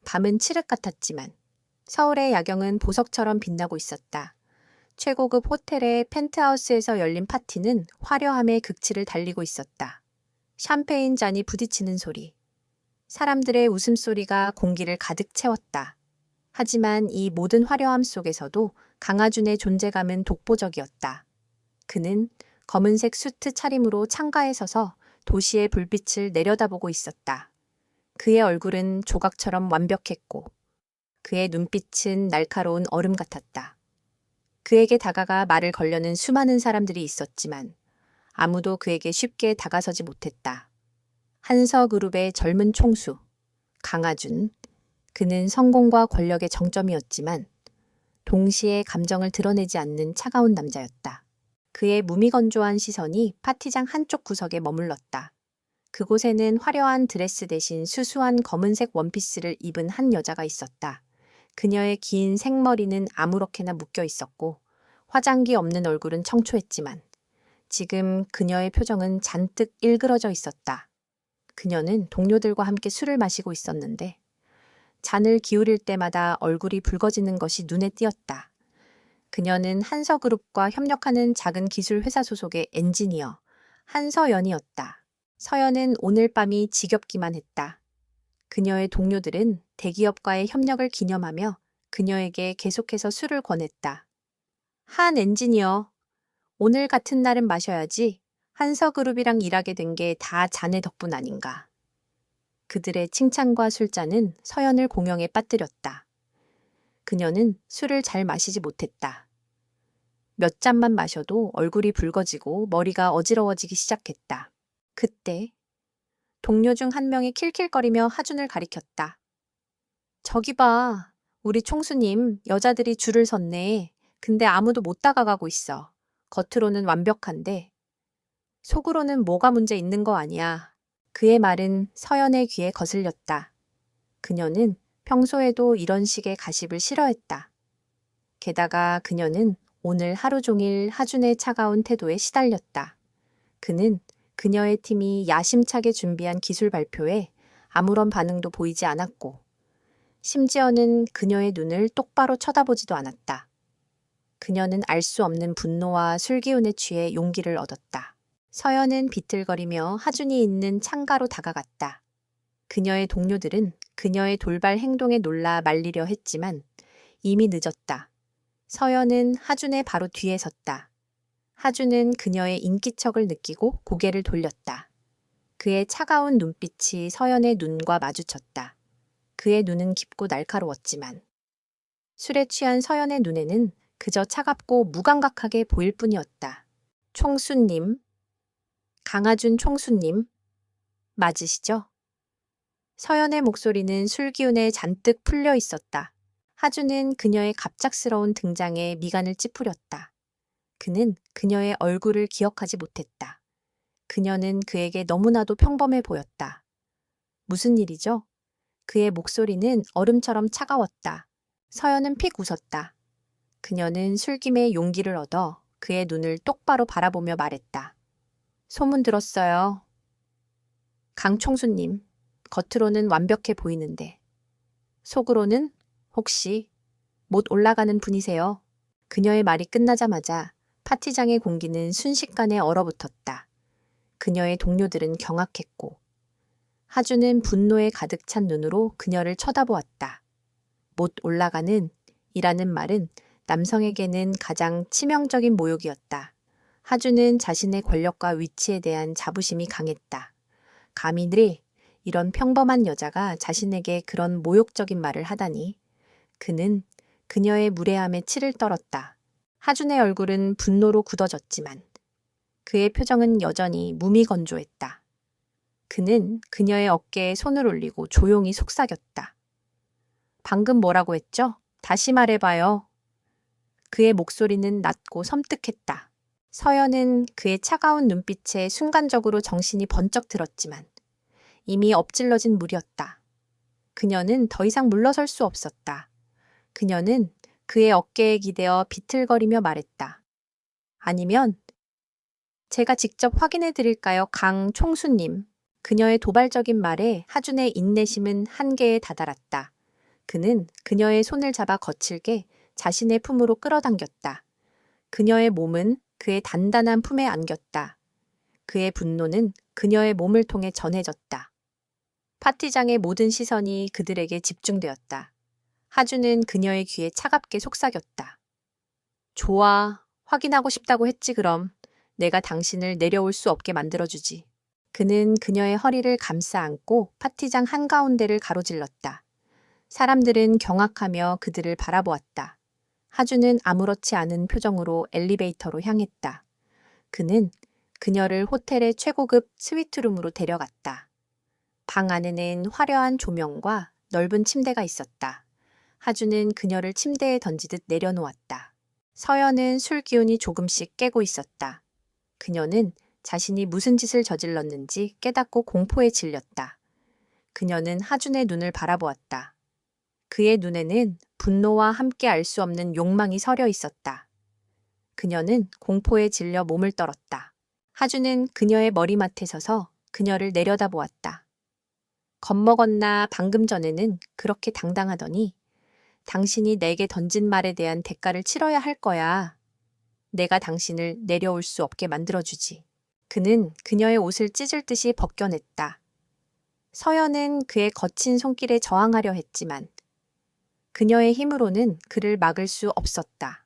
밤은 칠흑 같았지만 서울의 야경은 보석처럼 빛나고 있었다. 최고급 호텔의 펜트하우스에서 열린 파티는 화려함의 극치를 달리고 있었다. 샴페인 잔이 부딪히는 소리, 사람들의 웃음소리가 공기를 가득 채웠다. 하지만 이 모든 화려함 속에서도 강하준의 존재감은 독보적이었다. 그는 검은색 수트 차림으로 창가에 서서 도시의 불빛을 내려다보고 있었다. 그의 얼굴은 조각처럼 완벽했고 그의 눈빛은 날카로운 얼음 같았다. 그에게 다가가 말을 걸려는 수많은 사람들이 있었지만 아무도 그에게 쉽게 다가서지 못했다. 한서그룹의 젊은 총수, 강하준. 그는 성공과 권력의 정점이었지만 동시에 감정을 드러내지 않는 차가운 남자였다. 그의 무미건조한 시선이 파티장 한쪽 구석에 머물렀다. 그곳에는 화려한 드레스 대신 수수한 검은색 원피스를 입은 한 여자가 있었다. 그녀의 긴 생머리는 아무렇게나 묶여 있었고 화장기 없는 얼굴은 청초했지만 지금 그녀의 표정은 잔뜩 일그러져 있었다. 그녀는 동료들과 함께 술을 마시고 있었는데 잔을 기울일 때마다 얼굴이 붉어지는 것이 눈에 띄었다. 그녀는 한서그룹과 협력하는 작은 기술 회사 소속의 엔지니어 한서연이었다. 서연은 오늘 밤이 지겹기만 했다. 그녀의 동료들은 대기업과의 협력을 기념하며 그녀에게 계속해서 술을 권했다. 한 엔지니어, 오늘 같은 날은 마셔야지. 한서그룹이랑 일하게 된 게 다 자네 덕분 아닌가. 그들의 칭찬과 술잔은 서연을 공영에 빠뜨렸다. 그녀는 술을 잘 마시지 못했다. 몇 잔만 마셔도 얼굴이 붉어지고 머리가 어지러워지기 시작했다. 그때 동료 중 한 명이 킬킬거리며 하준을 가리켰다. 저기 봐, 우리 총수님, 여자들이 줄을 섰네. 근데 아무도 못 다가가고 있어. 겉으로는 완벽한데 속으로는 뭐가 문제 있는 거 아니야. 그의 말은 서연의 귀에 거슬렸다. 그녀는 평소에도 이런 식의 가십을 싫어했다. 게다가 그녀는 오늘 하루 종일 하준의 차가운 태도에 시달렸다. 그는 그녀의 팀이 야심차게 준비한 기술 발표에 아무런 반응도 보이지 않았고 심지어는 그녀의 눈을 똑바로 쳐다보지도 않았다. 그녀는 알 수 없는 분노와 술기운에 취해 용기를 얻었다. 서연은 비틀거리며 하준이 있는 창가로 다가갔다. 그녀의 동료들은 그녀의 돌발 행동에 놀라 말리려 했지만 이미 늦었다. 서연은 하준의 바로 뒤에 섰다. 하준은 그녀의 인기척을 느끼고 고개를 돌렸다. 그의 차가운 눈빛이 서연의 눈과 마주쳤다. 그의 눈은 깊고 날카로웠지만 술에 취한 서연의 눈에는 그저 차갑고 무감각하게 보일 뿐이었다. 총수님, 강하준 총수님, 맞으시죠? 서연의 목소리는 술기운에 잔뜩 풀려 있었다. 하준은 그녀의 갑작스러운 등장에 미간을 찌푸렸다. 그는 그녀의 얼굴을 기억하지 못했다. 그녀는 그에게 너무나도 평범해 보였다. 무슨 일이죠? 그의 목소리는 얼음처럼 차가웠다. 서연은 픽 웃었다. 그녀는 술김에 용기를 얻어 그의 눈을 똑바로 바라보며 말했다. 소문 들었어요. 강 총수님, 겉으로는 완벽해 보이는데 속으로는 혹시 못 올라가는 분이세요? 그녀의 말이 끝나자마자 파티장의 공기는 순식간에 얼어붙었다. 그녀의 동료들은 경악했고 하준은 분노에 가득 찬 눈으로 그녀를 쳐다보았다. 못 올라가는 이라는 말은 남성에게는 가장 치명적인 모욕이었다. 하준은 자신의 권력과 위치에 대한 자부심이 강했다. 감히 이런 평범한 여자가 자신에게 그런 모욕적인 말을 하다니. 그는 그녀의 무례함에 치를 떨었다. 하준의 얼굴은 분노로 굳어졌지만 그의 표정은 여전히 무미건조했다. 그는 그녀의 어깨에 손을 올리고 조용히 속삭였다. 방금 뭐라고 했죠? 다시 말해봐요. 그의 목소리는 낮고 섬뜩했다. 서연은 그의 차가운 눈빛에 순간적으로 정신이 번쩍 들었지만 이미 엎질러진 물이었다. 그녀는 더 이상 물러설 수 없었다. 그녀는 그의 어깨에 기대어 비틀거리며 말했다. 아니면 제가 직접 확인해 드릴까요, 강 총수님. 그녀의 도발적인 말에 하준의 인내심은 한계에 다다랐다. 그는 그녀의 손을 잡아 거칠게 자신의 품으로 끌어당겼다. 그녀의 몸은 그의 단단한 품에 안겼다. 그의 분노는 그녀의 몸을 통해 전해졌다. 파티장의 모든 시선이 그들에게 집중되었다. 하주는 그녀의 귀에 차갑게 속삭였다. 좋아, 확인하고 싶다고 했지 그럼. 내가 당신을 내려올 수 없게 만들어주지. 그는 그녀의 허리를 감싸 안고 파티장 한가운데를 가로질렀다. 사람들은 경악하며 그들을 바라보았다. 하주는 아무렇지 않은 표정으로 엘리베이터로 향했다. 그는 그녀를 호텔의 최고급 스위트룸으로 데려갔다. 방 안에는 화려한 조명과 넓은 침대가 있었다. 하주는 그녀를 침대에 던지듯 내려놓았다. 서연은 술 기운이 조금씩 깨고 있었다. 그녀는 자신이 무슨 짓을 저질렀는지 깨닫고 공포에 질렸다. 그녀는 하준의 눈을 바라보았다. 그의 눈에는 분노와 함께 알 수 없는 욕망이 서려 있었다. 그녀는 공포에 질려 몸을 떨었다. 하준은 그녀의 머리맡에 서서 그녀를 내려다보았다. 겁먹었나 방금 전에는 그렇게 당당하더니 당신이 내게 던진 말에 대한 대가를 치러야 할 거야. 내가 당신을 내려올 수 없게 만들어주지. 그는 그녀의 옷을 찢을 듯이 벗겨냈다. 서연은 그의 거친 손길에 저항하려 했지만 그녀의 힘으로는 그를 막을 수 없었다.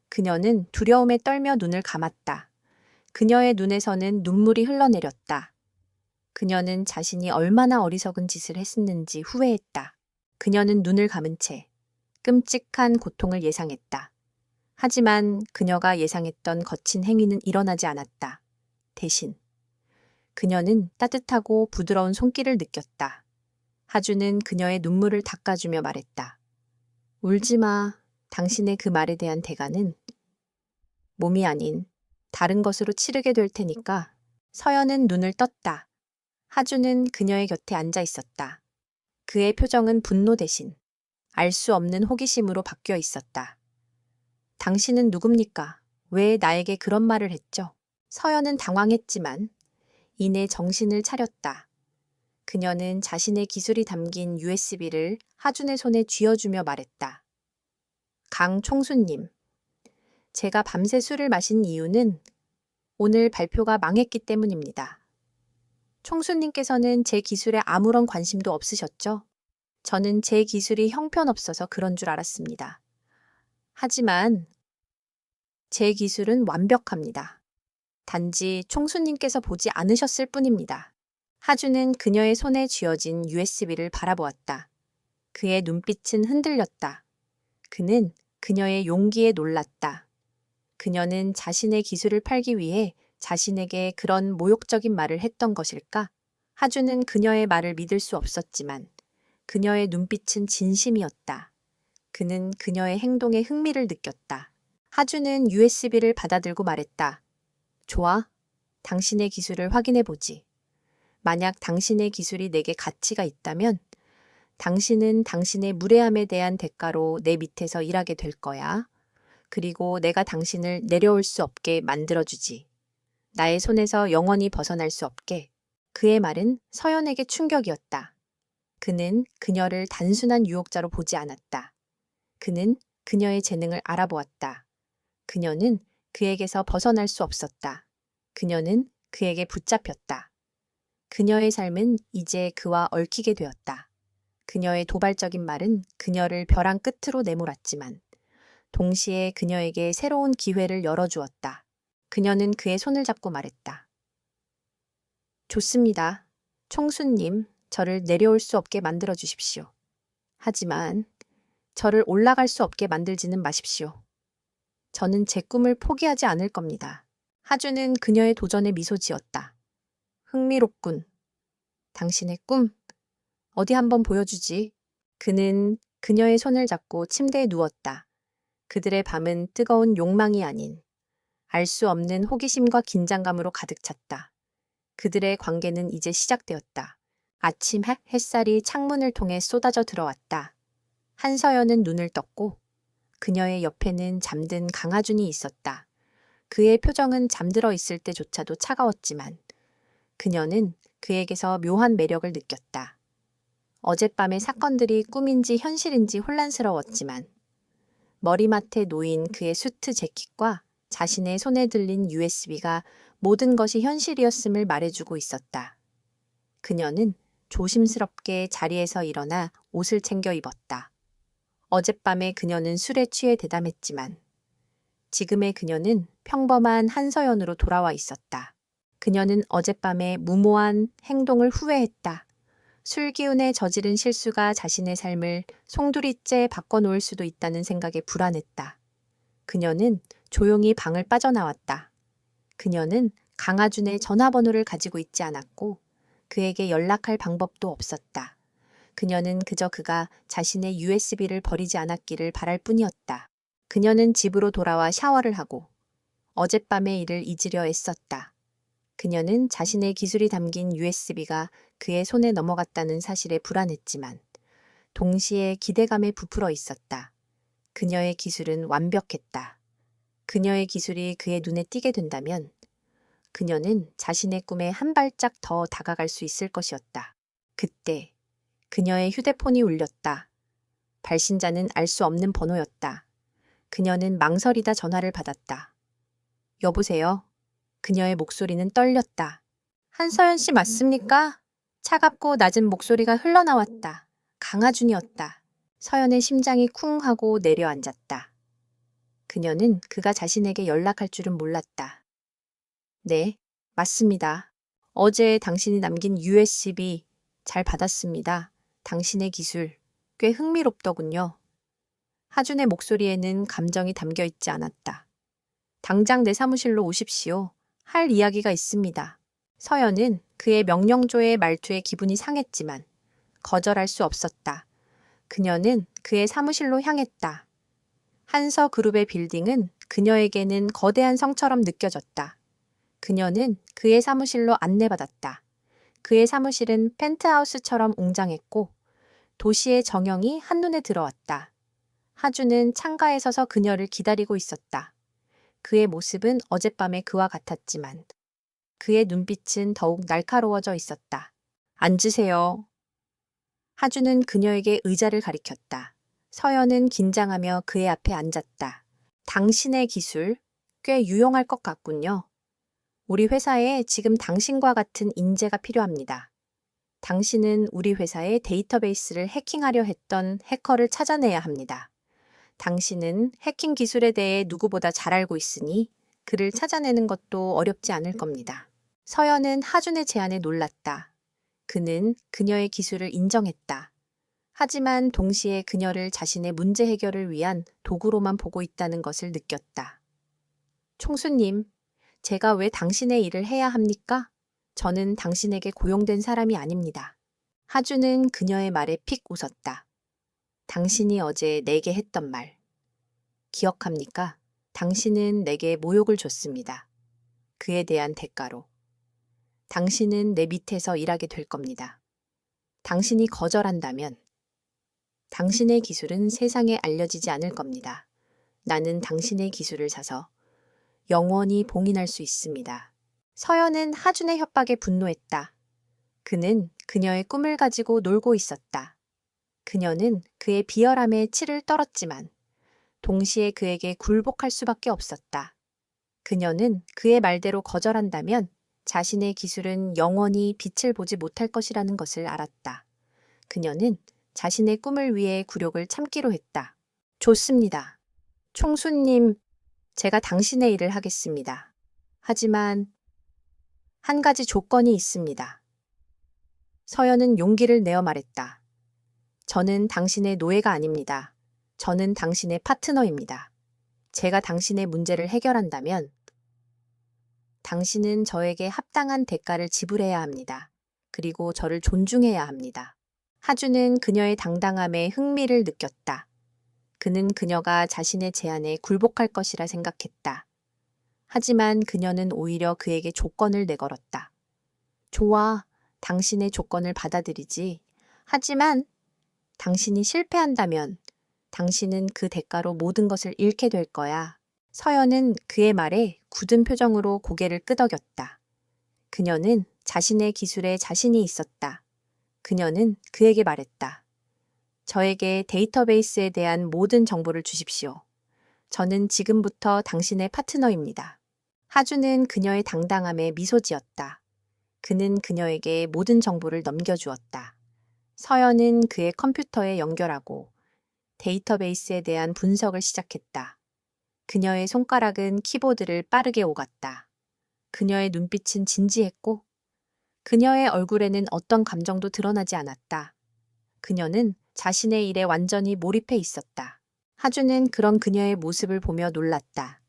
그녀는 두려움에 떨며 눈을 감았다. 그녀의 눈에서는 눈물이 흘러내렸다. 그녀는 자신이 얼마나 어리석은 짓을 했었는지 후회했다. 그녀는 눈을 감은 채 끔찍한 고통을 예상했다. 하지만 그녀가 예상했던 거친 행위는 일어나지 않았다. 대신 그녀는 따뜻하고 부드러운 손길을 느꼈다. 하주는 그녀의 눈물을 닦아주며 말했다. 울지 마. 당신의 그 말에 대한 대가는 몸이 아닌 다른 것으로 치르게 될 테니까. 서연은 눈을 떴다. 하주는 그녀의 곁에 앉아 있었다. 그의 표정은 분노 대신 알 수 없는 호기심으로 바뀌어 있었다. 당신은 누굽니까? 왜 나에게 그런 말을 했죠? 서연은 당황했지만 이내 정신을 차렸다. 그녀는 자신의 기술이 담긴 USB를 하준의 손에 쥐어주며 말했다. 강 총수님, 제가 밤새 술을 마신 이유는 오늘 발표가 망했기 때문입니다. 총수님께서는 제 기술에 아무런 관심도 없으셨죠? 저는 제 기술이 형편없어서 그런 줄 알았습니다. 하지만 제 기술은 완벽합니다. 단지 총수님께서 보지 않으셨을 뿐입니다. 하주는 그녀의 손에 쥐어진 USB를 바라보았다. 그의 눈빛은 흔들렸다. 그는 그녀의 용기에 놀랐다. 그녀는 자신의 기술을 팔기 위해 자신에게 그런 모욕적인 말을 했던 것일까? 하주는 그녀의 말을 믿을 수 없었지만 그녀의 눈빛은 진심이었다. 그는 그녀의 행동에 흥미를 느꼈다. 하주는 USB를 받아들고 말했다. 좋아. 당신의 기술을 확인해보지. 만약 당신의 기술이 내게 가치가 있다면 당신은 당신의 무례함에 대한 대가로 내 밑에서 일하게 될 거야. 그리고 내가 당신을 내려올 수 없게 만들어주지. 나의 손에서 영원히 벗어날 수 없게. 그의 말은 서연에게 충격이었다. 그는 그녀를 단순한 유혹자로 보지 않았다. 그는 그녀의 재능을 알아보았다. 그녀는 그에게서 벗어날 수 없었다. 그녀는 그에게 붙잡혔다. 그녀의 삶은 이제 그와 얽히게 되었다. 그녀의 도발적인 말은 그녀를 벼랑 끝으로 내몰았지만 동시에 그녀에게 새로운 기회를 열어주었다. 그녀는 그의 손을 잡고 말했다. 좋습니다. 총수님, 저를 내려올 수 없게 만들어 주십시오. 하지만 저를 올라갈 수 없게 만들지는 마십시오. 저는 제 꿈을 포기하지 않을 겁니다. 하주는 그녀의 도전에 미소 지었다. 흥미롭군. 당신의 꿈, 어디 한번 보여주지. 그는 그녀의 손을 잡고 침대에 누웠다. 그들의 밤은 뜨거운 욕망이 아닌 알 수 없는 호기심과 긴장감으로 가득 찼다. 그들의 관계는 이제 시작되었다. 아침 햇살이 창문을 통해 쏟아져 들어왔다. 한서연은 눈을 떴고 그녀의 옆에는 잠든 강하준이 있었다. 그의 표정은 잠들어 있을 때조차도 차가웠지만 그녀는 그에게서 묘한 매력을 느꼈다. 어젯밤의 사건들이 꿈인지 현실인지 혼란스러웠지만 머리맡에 놓인 그의 수트 재킷과 자신의 손에 들린 USB가 모든 것이 현실이었음을 말해주고 있었다. 그녀는 조심스럽게 자리에서 일어나 옷을 챙겨 입었다. 어젯밤에 그녀는 술에 취해 대담했지만 지금의 그녀는 평범한 한서연으로 돌아와 있었다. 그녀는 어젯밤에 무모한 행동을 후회했다. 술 기운에 저지른 실수가 자신의 삶을 송두리째 바꿔놓을 수도 있다는 생각에 불안했다. 그녀는 조용히 방을 빠져나왔다. 그녀는 강하준의 전화번호를 가지고 있지 않았고 그에게 연락할 방법도 없었다. 그녀는 그저 그가 자신의 USB를 버리지 않았기를 바랄 뿐이었다. 그녀는 집으로 돌아와 샤워를 하고 어젯밤의 일을 잊으려 애썼다. 그녀는 자신의 기술이 담긴 USB가 그의 손에 넘어갔다는 사실에 불안했지만 동시에 기대감에 부풀어 있었다. 그녀의 기술은 완벽했다. 그녀의 기술이 그의 눈에 띄게 된다면 그녀는 자신의 꿈에 한 발짝 더 다가갈 수 있을 것이었다. 그때 그녀의 휴대폰이 울렸다. 발신자는 알 수 없는 번호였다. 그녀는 망설이다 전화를 받았다. 여보세요? 그녀의 목소리는 떨렸다. 한서연 씨 맞습니까? 차갑고 낮은 목소리가 흘러나왔다. 강하준이었다. 서연의 심장이 쿵 하고 내려앉았다. 그녀는 그가 자신에게 연락할 줄은 몰랐다. 네, 맞습니다. 어제 당신이 남긴 USB 잘 받았습니다. 당신의 기술 꽤 흥미롭더군요. 하준의 목소리에는 감정이 담겨 있지 않았다. 당장 내 사무실로 오십시오. 할 이야기가 있습니다. 서연은 그의 명령조의 말투에 기분이 상했지만 거절할 수 없었다. 그녀는 그의 사무실로 향했다. 한서 그룹의 빌딩은 그녀에게는 거대한 성처럼 느껴졌다. 그녀는 그의 사무실로 안내받았다. 그의 사무실은 펜트하우스처럼 웅장했고 도시의 정형이 한눈에 들어왔다. 하준은 창가에 서서 그녀를 기다리고 있었다. 그의 모습은 어젯밤의 그와 같았지만 그의 눈빛은 더욱 날카로워져 있었다. 앉으세요. 하준은 그녀에게 의자를 가리켰다. 서연은 긴장하며 그의 앞에 앉았다. 당신의 기술 꽤 유용할 것 같군요. 우리 회사에 지금 당신과 같은 인재가 필요합니다. 당신은 우리 회사의 데이터베이스를 해킹하려 했던 해커를 찾아내야 합니다. 당신은 해킹 기술에 대해 누구보다 잘 알고 있으니 그를 찾아내는 것도 어렵지 않을 겁니다. 서연은 하준의 제안에 놀랐다. 그는 그녀의 기술을 인정했다. 하지만 동시에 그녀를 자신의 문제 해결을 위한 도구로만 보고 있다는 것을 느꼈다. 총수님, 제가 왜 당신의 일을 해야 합니까? 저는 당신에게 고용된 사람이 아닙니다. 하준은 그녀의 말에 픽 웃었다. 당신이 어제 내게 했던 말. 기억합니까? 당신은 내게 모욕을 줬습니다. 그에 대한 대가로. 당신은 내 밑에서 일하게 될 겁니다. 당신이 거절한다면 당신의 기술은 세상에 알려지지 않을 겁니다. 나는 당신의 기술을 사서 영원히 봉인할 수 있습니다. 서연은 하준의 협박에 분노했다. 그는 그녀의 꿈을 가지고 놀고 있었다. 그녀는 그의 비열함에 치를 떨었지만 동시에 그에게 굴복할 수밖에 없었다. 그녀는 그의 말대로 거절한다면 자신의 기술은 영원히 빛을 보지 못할 것이라는 것을 알았다. 그녀는 자신의 꿈을 위해 굴욕을 참기로 했다. 좋습니다. 총수님, 제가 당신의 일을 하겠습니다. 하지만 한 가지 조건이 있습니다. 서연은 용기를 내어 말했다. 저는 당신의 노예가 아닙니다. 저는 당신의 파트너입니다. 제가 당신의 문제를 해결한다면 당신은 저에게 합당한 대가를 지불해야 합니다. 그리고 저를 존중해야 합니다. 하준은 그녀의 당당함에 흥미를 느꼈다. 그는 그녀가 자신의 제안에 굴복할 것이라 생각했다. 하지만 그녀는 오히려 그에게 조건을 내걸었다. 좋아, 당신의 조건을 받아들이지. 하지만 당신이 실패한다면 당신은 그 대가로 모든 것을 잃게 될 거야. 서연은 그의 말에 굳은 표정으로 고개를 끄덕였다. 그녀는 자신의 기술에 자신이 있었다. 그녀는 그에게 말했다. 저에게 데이터베이스에 대한 모든 정보를 주십시오. 저는 지금부터 당신의 파트너입니다. 하주는 그녀의 당당함에 미소 지었다. 그는 그녀에게 모든 정보를 넘겨주었다. 서연은 그의 컴퓨터에 연결하고 데이터베이스에 대한 분석을 시작했다. 그녀의 손가락은 키보드를 빠르게 오갔다. 그녀의 눈빛은 진지했고 그녀의 얼굴에는 어떤 감정도 드러나지 않았다. 그녀는 자신의 일에 완전히 몰입해 있었다. 하주는 그런 그녀의 모습을 보며 놀랐다.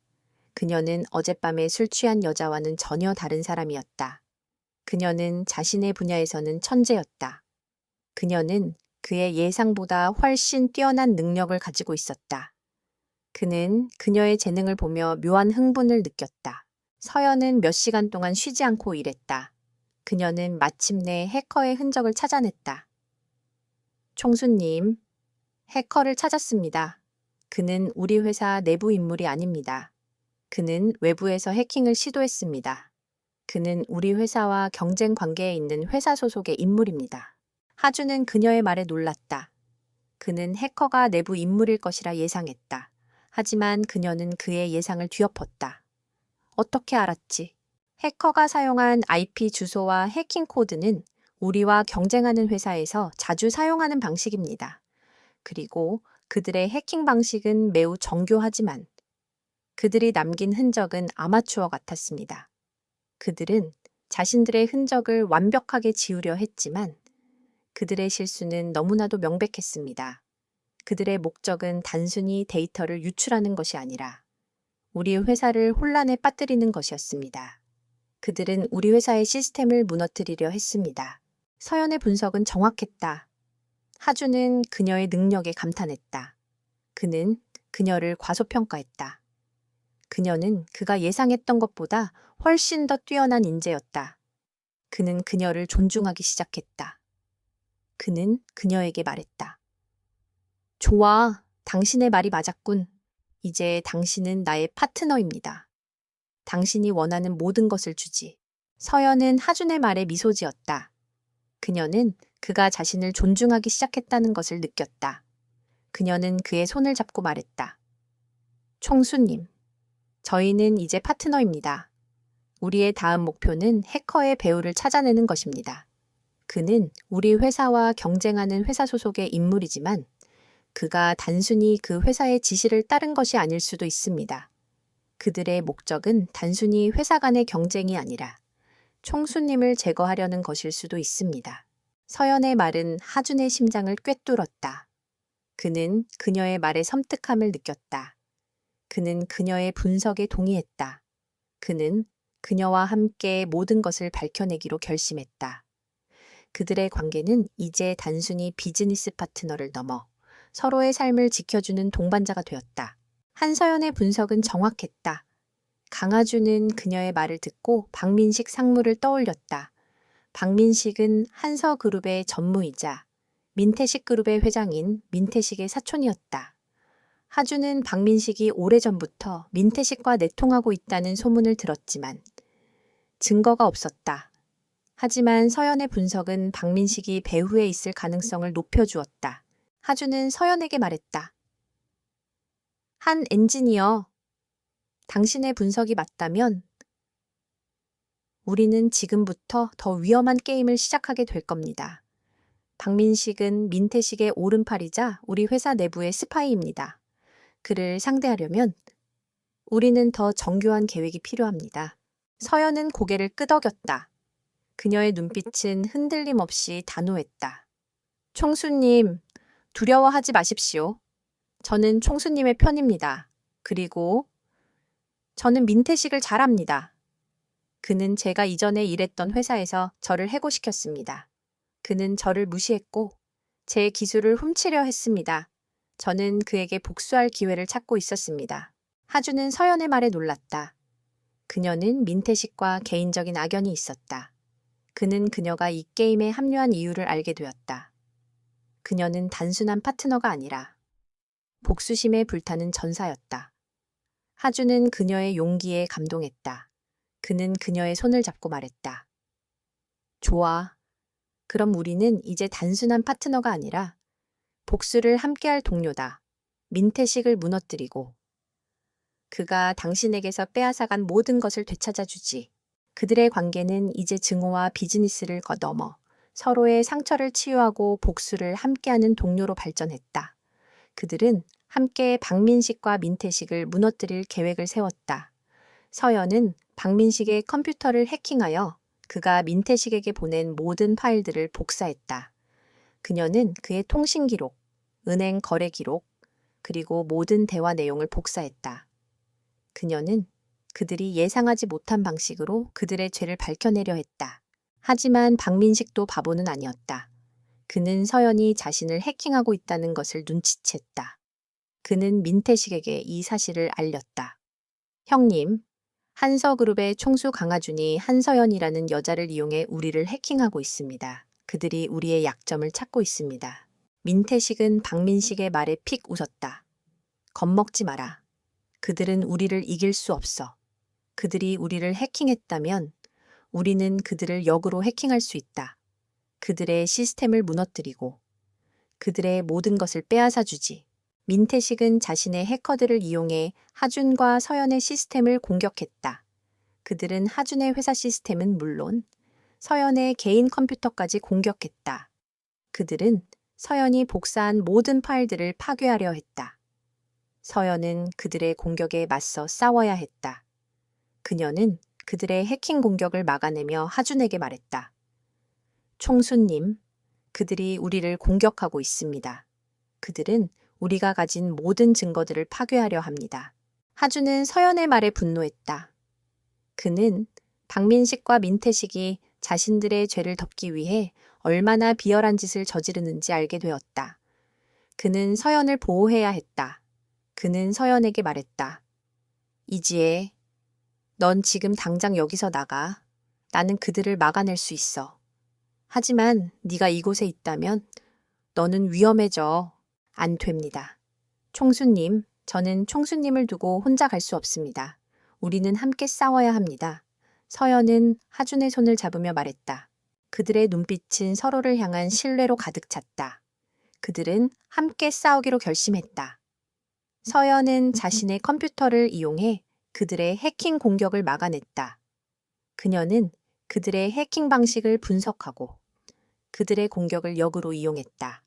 그녀는 어젯밤에 술 취한 여자와는 전혀 다른 사람이었다. 그녀는 자신의 분야에서는 천재였다. 그녀는 그의 예상보다 훨씬 뛰어난 능력을 가지고 있었다. 그는 그녀의 재능을 보며 묘한 흥분을 느꼈다. 서연은 몇 시간 동안 쉬지 않고 일했다. 그녀는 마침내 해커의 흔적을 찾아냈다. 총수님, 해커를 찾았습니다. 그는 우리 회사 내부 인물이 아닙니다. 그는 외부에서 해킹을 시도했습니다. 그는 우리 회사와 경쟁 관계에 있는 회사 소속의 인물입니다. 하주는 그녀의 말에 놀랐다. 그는 해커가 내부 인물일 것이라 예상했다. 하지만 그녀는 그의 예상을 뒤엎었다. 어떻게 알았지? 해커가 사용한 IP 주소와 해킹 코드는 우리와 경쟁하는 회사에서 자주 사용하는 방식입니다. 그리고 그들의 해킹 방식은 매우 정교하지만 그들이 남긴 흔적은 아마추어 같았습니다. 그들은 자신들의 흔적을 완벽하게 지우려 했지만 그들의 실수는 너무나도 명백했습니다. 그들의 목적은 단순히 데이터를 유출하는 것이 아니라 우리 회사를 혼란에 빠뜨리는 것이었습니다. 그들은 우리 회사의 시스템을 무너뜨리려 했습니다. 서연의 분석은 정확했다. 하주는 그녀의 능력에 감탄했다. 그는 그녀를 과소평가했다. 그녀는 그가 예상했던 것보다 훨씬 더 뛰어난 인재였다. 그는 그녀를 존중하기 시작했다. 그는 그녀에게 말했다. 좋아, 당신의 말이 맞았군. 이제 당신은 나의 파트너입니다. 당신이 원하는 모든 것을 주지. 서연은 하준의 말에 미소 지었다. 그녀는 그가 자신을 존중하기 시작했다는 것을 느꼈다. 그녀는 그의 손을 잡고 말했다. 총수님, 저희는 이제 파트너입니다. 우리의 다음 목표는 해커의 배후를 찾아내는 것입니다. 그는 우리 회사와 경쟁하는 회사 소속의 인물이지만 그가 단순히 그 회사의 지시를 따른 것이 아닐 수도 있습니다. 그들의 목적은 단순히 회사 간의 경쟁이 아니라 총수님을 제거하려는 것일 수도 있습니다. 서연의 말은 하준의 심장을 꿰뚫었다. 그는 그녀의 말에 섬뜩함을 느꼈다. 그는 그녀의 분석에 동의했다. 그는 그녀와 함께 모든 것을 밝혀내기로 결심했다. 그들의 관계는 이제 단순히 비즈니스 파트너를 넘어 서로의 삶을 지켜주는 동반자가 되었다. 한서연의 분석은 정확했다. 강하주는 그녀의 말을 듣고 박민식 상무를 떠올렸다. 박민식은 한서그룹의 전무이자 민태식 그룹의 회장인 민태식의 사촌이었다. 하주는 박민식이 오래전부터 민태식과 내통하고 있다는 소문을 들었지만 증거가 없었다. 하지만 서연의 분석은 박민식이 배후에 있을 가능성을 높여주었다. 하주는 서연에게 말했다. 한 엔지니어, 당신의 분석이 맞다면 우리는 지금부터 더 위험한 게임을 시작하게 될 겁니다. 박민식은 민태식의 오른팔이자 우리 회사 내부의 스파이입니다. 그를 상대하려면 우리는 더 정교한 계획이 필요합니다. 서연은 고개를 끄덕였다. 그녀의 눈빛은 흔들림 없이 단호했다. 총수님, 두려워하지 마십시오. 저는 총수님의 편입니다. 그리고 저는 민태식을 잘 압니다. 그는 제가 이전에 일했던 회사에서 저를 해고시켰습니다. 그는 저를 무시했고 제 기술을 훔치려 했습니다. 저는 그에게 복수할 기회를 찾고 있었습니다. 하주는 서연의 말에 놀랐다. 그녀는 민태식과 개인적인 악연이 있었다. 그는 그녀가 이 게임에 합류한 이유를 알게 되었다. 그녀는 단순한 파트너가 아니라 복수심에 불타는 전사였다. 하주는 그녀의 용기에 감동했다. 그는 그녀의 손을 잡고 말했다. 좋아. 그럼 우리는 이제 단순한 파트너가 아니라 복수를 함께할 동료다. 민태식을 무너뜨리고 그가 당신에게서 빼앗아간 모든 것을 되찾아주지. 그들의 관계는 이제 증오와 비즈니스를 넘어 서로의 상처를 치유하고 복수를 함께하는 동료로 발전했다. 그들은 함께 박민식과 민태식을 무너뜨릴 계획을 세웠다. 서연은 박민식의 컴퓨터를 해킹하여 그가 민태식에게 보낸 모든 파일들을 복사했다. 그녀는 그의 통신 기록, 은행 거래 기록, 그리고 모든 대화 내용을 복사했다. 그녀는 그들이 예상하지 못한 방식으로 그들의 죄를 밝혀내려 했다. 하지만 박민식도 바보는 아니었다. 그는 서연이 자신을 해킹하고 있다는 것을 눈치챘다. 그는 민태식에게 이 사실을 알렸다. 형님, 한서그룹의 총수 강하준이 한서연이라는 여자를 이용해 우리를 해킹하고 있습니다. 그들이 우리의 약점을 찾고 있습니다. 민태식은 박민식의 말에 픽 웃었다. 겁먹지 마라. 그들은 우리를 이길 수 없어. 그들이 우리를 해킹했다면 우리는 그들을 역으로 해킹할 수 있다. 그들의 시스템을 무너뜨리고 그들의 모든 것을 빼앗아 주지. 민태식은 자신의 해커들을 이용해 하준과 서연의 시스템을 공격했다. 그들은 하준의 회사 시스템은 물론 서연의 개인 컴퓨터까지 공격했다. 그들은 서연이 복사한 모든 파일들을 파괴하려 했다. 서연은 그들의 공격에 맞서 싸워야 했다. 그녀는 그들의 해킹 공격을 막아내며 하준에게 말했다. 총수님, 그들이 우리를 공격하고 있습니다. 그들은 우리가 가진 모든 증거들을 파괴하려 합니다. 하준은 서연의 말에 분노했다. 그는 박민식과 민태식이 자신들의 죄를 덮기 위해 얼마나 비열한 짓을 저지르는지 알게 되었다. 그는 서연을 보호해야 했다. 그는 서연에게 말했다. 이지혜, 넌 지금 당장 여기서 나가. 나는 그들을 막아낼 수 있어. 하지만 네가 이곳에 있다면 너는 위험해져. 안 됩니다. 총수님, 저는 총수님을 두고 혼자 갈 수 없습니다. 우리는 함께 싸워야 합니다. 서연은 하준의 손을 잡으며 말했다. 그들의 눈빛은 서로를 향한 신뢰로 가득 찼다. 그들은 함께 싸우기로 결심했다. 서연은 자신의 컴퓨터를 이용해 그들의 해킹 공격을 막아냈다. 그녀는 그들의 해킹 방식을 분석하고 그들의 공격을 역으로 이용했다.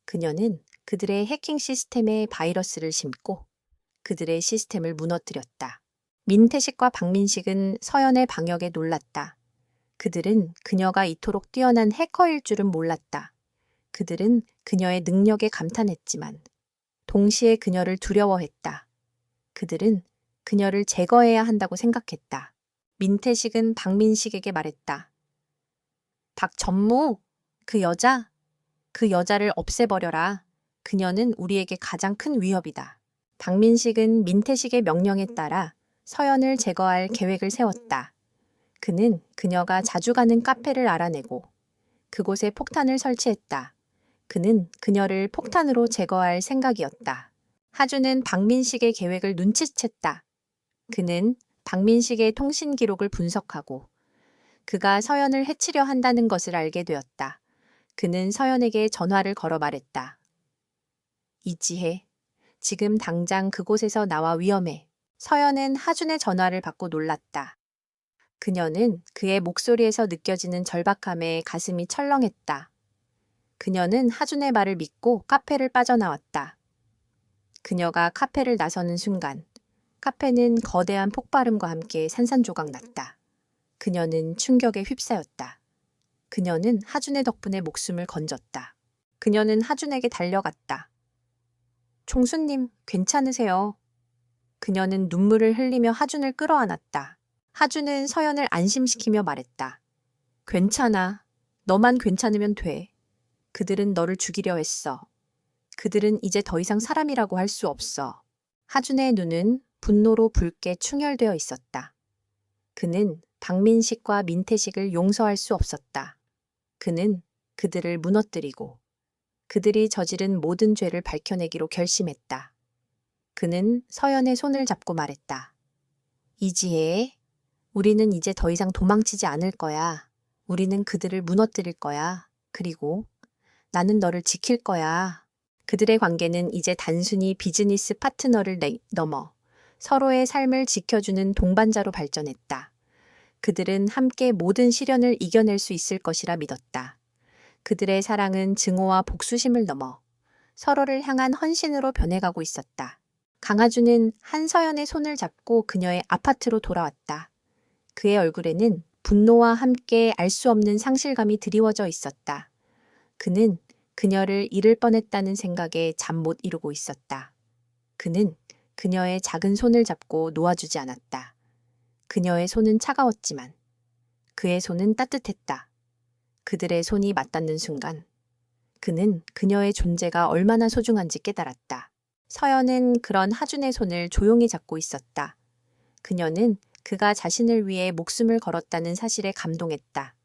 그녀는 그들의 해킹 시스템에 바이러스를 심고 그들의 시스템을 무너뜨렸다. 민태식과 박민식은 서연의 방역에 놀랐다. 그들은 그녀가 이토록 뛰어난 해커일 줄은 몰랐다. 그들은 그녀의 능력에 감탄했지만 동시에 그녀를 두려워했다. 그들은 그녀를 제거해야 한다고 생각했다. 민태식은 박민식에게 말했다. 박전무, 그 여자를 없애버려라. 그녀는 우리에게 가장 큰 위협이다. 박민식은 민태식의 명령에 따라 서연을 제거할 계획을 세웠다. 그는 그녀가 자주 가는 카페를 알아내고 그곳에 폭탄을 설치했다. 그는 그녀를 폭탄으로 제거할 생각이었다. 하준은 박민식의 계획을 눈치챘다. 그는 박민식의 통신 기록을 분석하고 그가 서연을 해치려 한다는 것을 알게 되었다. 그는 서연에게 전화를 걸어 말했다. 이지혜, 지금 당장 그곳에서 나와 위험해. 서연은 하준의 전화를 받고 놀랐다. 그녀는 그의 목소리에서 느껴지는 절박함에 가슴이 철렁했다. 그녀는 하준의 말을 믿고 카페를 빠져나왔다. 그녀가 카페를 나서는 순간 카페는 거대한 폭발음과 함께 산산조각 났다. 그녀는 충격에 휩싸였다. 그녀는 하준의 덕분에 목숨을 건졌다. 그녀는 하준에게 달려갔다. 총수님, 괜찮으세요? 그녀는 눈물을 흘리며 하준을 끌어안았다. 하준은 서연을 안심시키며 말했다. 괜찮아. 너만 괜찮으면 돼. 그들은 너를 죽이려 했어. 그들은 이제 더 이상 사람이라고 할 수 없어. 하준의 눈은 분노로 붉게 충혈되어 있었다. 그는 박민식과 민태식을 용서할 수 없었다. 그는 그들을 무너뜨리고 그들이 저지른 모든 죄를 밝혀내기로 결심했다. 그는 서연의 손을 잡고 말했다. 이지혜, 우리는 이제 더 이상 도망치지 않을 거야. 우리는 그들을 무너뜨릴 거야. 그리고 나는 너를 지킬 거야. 그들의 관계는 이제 단순히 비즈니스 파트너를 넘어 서로의 삶을 지켜주는 동반자로 발전했다. 그들은 함께 모든 시련을 이겨낼 수 있을 것이라 믿었다. 그들의 사랑은 증오와 복수심을 넘어 서로를 향한 헌신으로 변해가고 있었다. 강하준은 한서연의 손을 잡고 그녀의 아파트로 돌아왔다. 그의 얼굴에는 분노와 함께 알 수 없는 상실감이 드리워져 있었다. 그는 그녀를 잃을 뻔했다는 생각에 잠 못 이루고 있었다. 그는 그녀의 작은 손을 잡고 놓아주지 않았다. 그녀의 손은 차가웠지만 그의 손은 따뜻했다. 그들의 손이 맞닿는 순간 그는 그녀의 존재가 얼마나 소중한지 깨달았다. 서연은 그런 하준의 손을 조용히 잡고 있었다. 그녀는 그가 자신을 위해 목숨을 걸었다는 사실에 감동했다.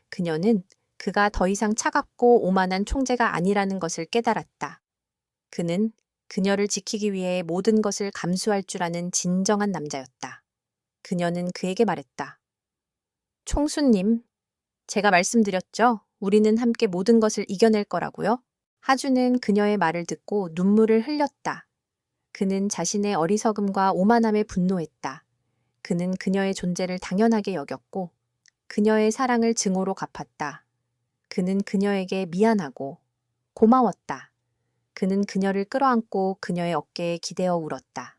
그녀는 그가 더 이상 차갑고 오만한 총재가 아니라는 것을 깨달았다. 그는 그녀를 지키기 위해 모든 것을 감수할 줄 아는 진정한 남자였다. 그녀는 그에게 말했다. 총수님, 제가 말씀드렸죠? 우리는 함께 모든 것을 이겨낼 거라고요? 하준은 그녀의 말을 듣고 눈물을 흘렸다. 그는 자신의 어리석음과 오만함에 분노했다. 그는 그녀의 존재를 당연하게 여겼고 그녀의 사랑을 증오로 갚았다. 그는 그녀에게 미안하고 고마웠다. 그는 그녀를 끌어안고 그녀의 어깨에 기대어 울었다.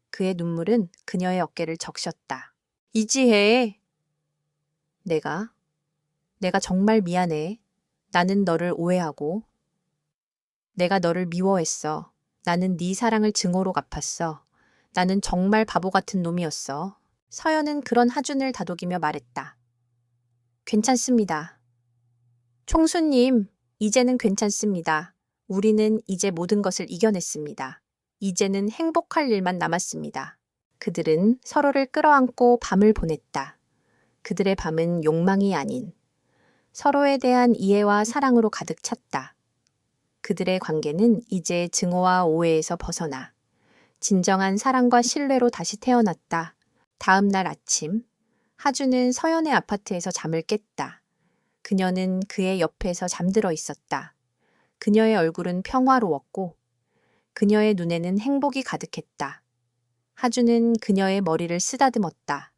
그의 눈물은 그녀의 어깨를 적셨다. 이지혜, 내가 정말 미안해. 나는 너를 오해하고 내가 너를 미워했어. 나는 네 사랑을 증오로 갚았어. 나는 정말 바보 같은 놈이었어. 서연은 그런 하준을 다독이며 말했다. 괜찮습니다. 총수님, 이제는 괜찮습니다. 우리는 이제 모든 것을 이겨냈습니다. 이제는 행복할 일만 남았습니다. 그들은 서로를 끌어안고 밤을 보냈다. 그들의 밤은 욕망이 아닌 서로에 대한 이해와 사랑으로 가득 찼다. 그들의 관계는 이제 증오와 오해에서 벗어나 진정한 사랑과 신뢰로 다시 태어났다. 다음 날 아침, 하준은 서연의 아파트에서 잠을 깼다. 그녀는 그의 옆에서 잠들어 있었다. 그녀의 얼굴은 평화로웠고 그녀의 눈에는 행복이 가득했다. 하준은 그녀의 머리를 쓰다듬었다.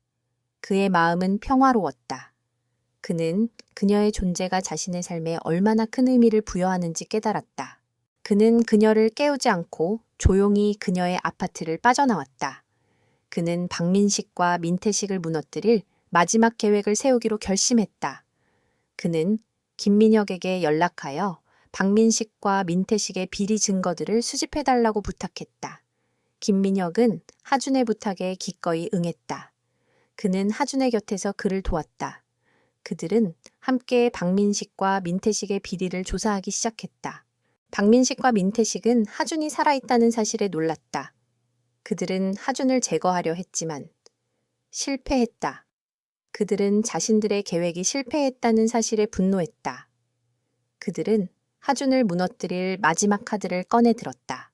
그의 마음은 평화로웠다. 그는 그녀의 존재가 자신의 삶에 얼마나 큰 의미를 부여하는지 깨달았다. 그는 그녀를 깨우지 않고 조용히 그녀의 아파트를 빠져나왔다. 그는 박민식과 민태식을 무너뜨릴 마지막 계획을 세우기로 결심했다. 그는 김민혁에게 연락하여 박민식과 민태식의 비리 증거들을 수집해달라고 부탁했다. 김민혁은 하준의 부탁에 기꺼이 응했다. 그는 하준의 곁에서 그를 도왔다. 그들은 함께 박민식과 민태식의 비리를 조사하기 시작했다. 박민식과 민태식은 하준이 살아있다는 사실에 놀랐다. 그들은 하준을 제거하려 했지만 실패했다. 그들은 자신들의 계획이 실패했다는 사실에 분노했다. 그들은 하준을 무너뜨릴 마지막 카드를 꺼내 들었다.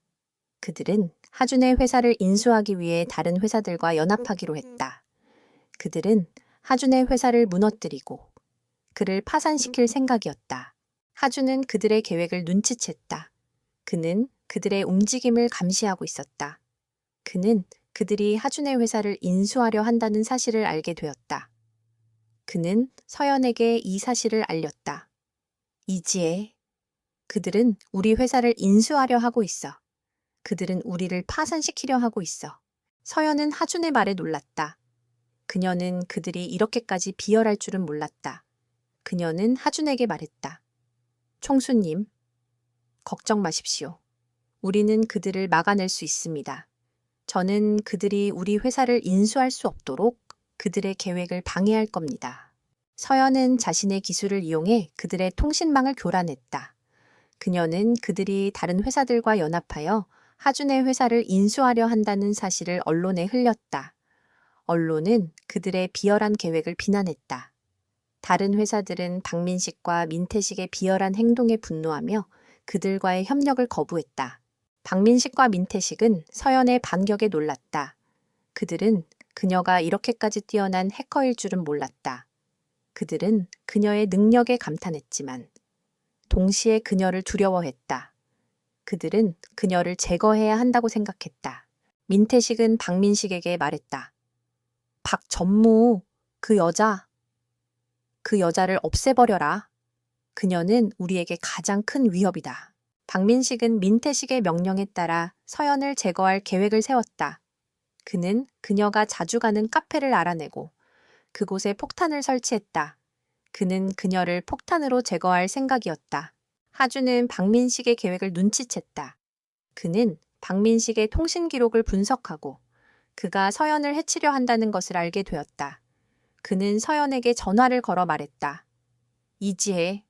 그들은 하준의 회사를 인수하기 위해 다른 회사들과 연합하기로 했다. 그들은 하준의 회사를 무너뜨리고 그를 파산시킬 생각이었다. 하준은 그들의 계획을 눈치챘다. 그는 그들의 움직임을 감시하고 있었다. 그는 그들이 하준의 회사를 인수하려 한다는 사실을 알게 되었다. 그는 서연에게 이 사실을 알렸다. 이지혜, 그들은 우리 회사를 인수하려 하고 있어. 그들은 우리를 파산시키려 하고 있어. 서연은 하준의 말에 놀랐다. 그녀는 그들이 이렇게까지 비열할 줄은 몰랐다. 그녀는 하준에게 말했다. 총수님, 걱정 마십시오. 우리는 그들을 막아낼 수 있습니다. 저는 그들이 우리 회사를 인수할 수 없도록 그들의 계획을 방해할 겁니다. 서연은 자신의 기술을 이용해 그들의 통신망을 교란했다. 그녀는 그들이 다른 회사들과 연합하여 하준의 회사를 인수하려 한다는 사실을 언론에 흘렸다. 언론은 그들의 비열한 계획을 비난했다. 다른 회사들은 박민식과 민태식의 비열한 행동에 분노하며 그들과의 협력을 거부했다. 박민식과 민태식은 서연의 반격에 놀랐다. 그들은 그녀가 이렇게까지 뛰어난 해커일 줄은 몰랐다. 그들은 그녀의 능력에 감탄했지만 동시에 그녀를 두려워했다. 그들은 그녀를 제거해야 한다고 생각했다. 민태식은 박민식에게 말했다. 박전무, 그 여자를 없애버려라. 그녀는 우리에게 가장 큰 위협이다. 박민식은 민태식의 명령에 따라 서연을 제거할 계획을 세웠다. 그는 그녀가 자주 가는 카페를 알아내고 그곳에 폭탄을 설치했다. 그는 그녀를 폭탄으로 제거할 생각이었다. 하준은 박민식의 계획을 눈치챘다. 그는 박민식의 통신 기록을 분석하고 그가 서연을 해치려 한다는 것을 알게 되었다. 그는 서연에게 전화를 걸어 말했다. 이지혜,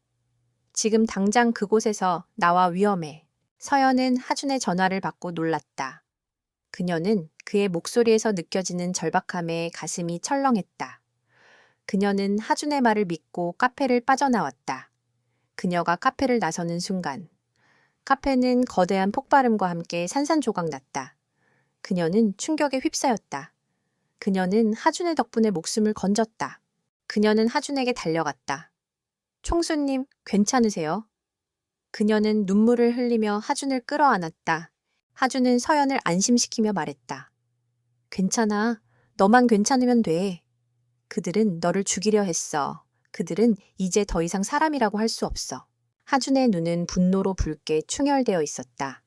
지금 당장 그곳에서 나와 위험해. 서연은 하준의 전화를 받고 놀랐다. 그녀는 그의 목소리에서 느껴지는 절박함에 가슴이 철렁했다. 그녀는 하준의 말을 믿고 카페를 빠져나왔다. 그녀가 카페를 나서는 순간 카페는 거대한 폭발음과 함께 산산조각 났다. 그녀는 충격에 휩싸였다. 그녀는 하준의 덕분에 목숨을 건졌다. 그녀는 하준에게 달려갔다. 총수님, 괜찮으세요? 그녀는 눈물을 흘리며 하준을 끌어안았다. 하준은 서연을 안심시키며 말했다. 괜찮아. 너만 괜찮으면 돼. 그들은 너를 죽이려 했어. 그들은 이제 더 이상 사람이라고 할 수 없어. 하준의 눈은 분노로 붉게 충혈되어 있었다.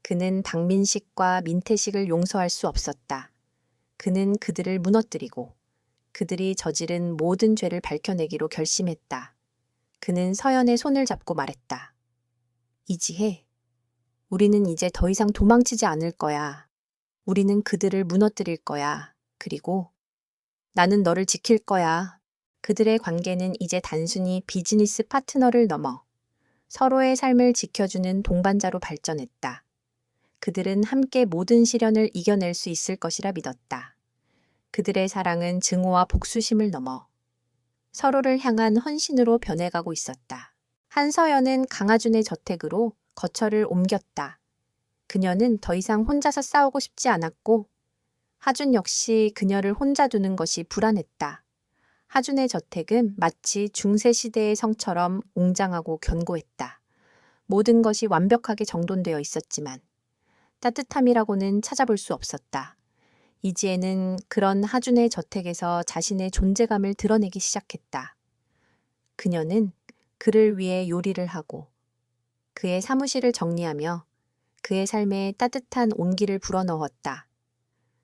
그는 박민식과 민태식을 용서할 수 없었다. 그는 그들을 무너뜨리고 그들이 저지른 모든 죄를 밝혀내기로 결심했다. 그는 서연의 손을 잡고 말했다. 이지혜, 우리는 이제 더 이상 도망치지 않을 거야. 우리는 그들을 무너뜨릴 거야. 그리고 나는 너를 지킬 거야. 그들의 관계는 이제 단순히 비즈니스 파트너를 넘어 서로의 삶을 지켜주는 동반자로 발전했다. 그들은 함께 모든 시련을 이겨낼 수 있을 것이라 믿었다. 그들의 사랑은 증오와 복수심을 넘어 서로를 향한 헌신으로 변해가고 있었다. 한서연은 강하준의 저택으로 거처를 옮겼다. 그녀는 더 이상 혼자서 싸우고 싶지 않았고 하준 역시 그녀를 혼자 두는 것이 불안했다. 하준의 저택은 마치 중세시대의 성처럼 웅장하고 견고했다. 모든 것이 완벽하게 정돈되어 있었지만 따뜻함이라고는 찾아볼 수 없었다. 이지혜는 그런 하준의 저택에서 자신의 존재감을 드러내기 시작했다. 그녀는 그를 위해 요리를 하고 그의 사무실을 정리하며 그의 삶에 따뜻한 온기를 불어넣었다.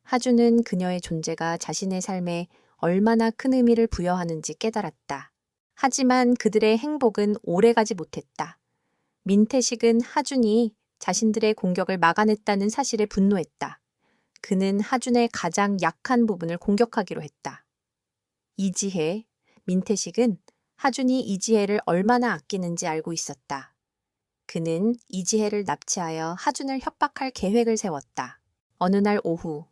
하준은 그녀의 존재가 자신의 삶에 얼마나 큰 의미를 부여하는지 깨달았다. 하지만 그들의 행복은 오래가지 못했다. 민태식은 하준이 자신들의 공격을 막아냈다는 사실에 분노했다. 그는 하준의 가장 약한 부분을 공격하기로 했다. 이지혜, 민태식은 하준이 이지혜를 얼마나 아끼는지 알고 있었다. 그는 이지혜를 납치하여 하준을 협박할 계획을 세웠다. 어느 날 오후,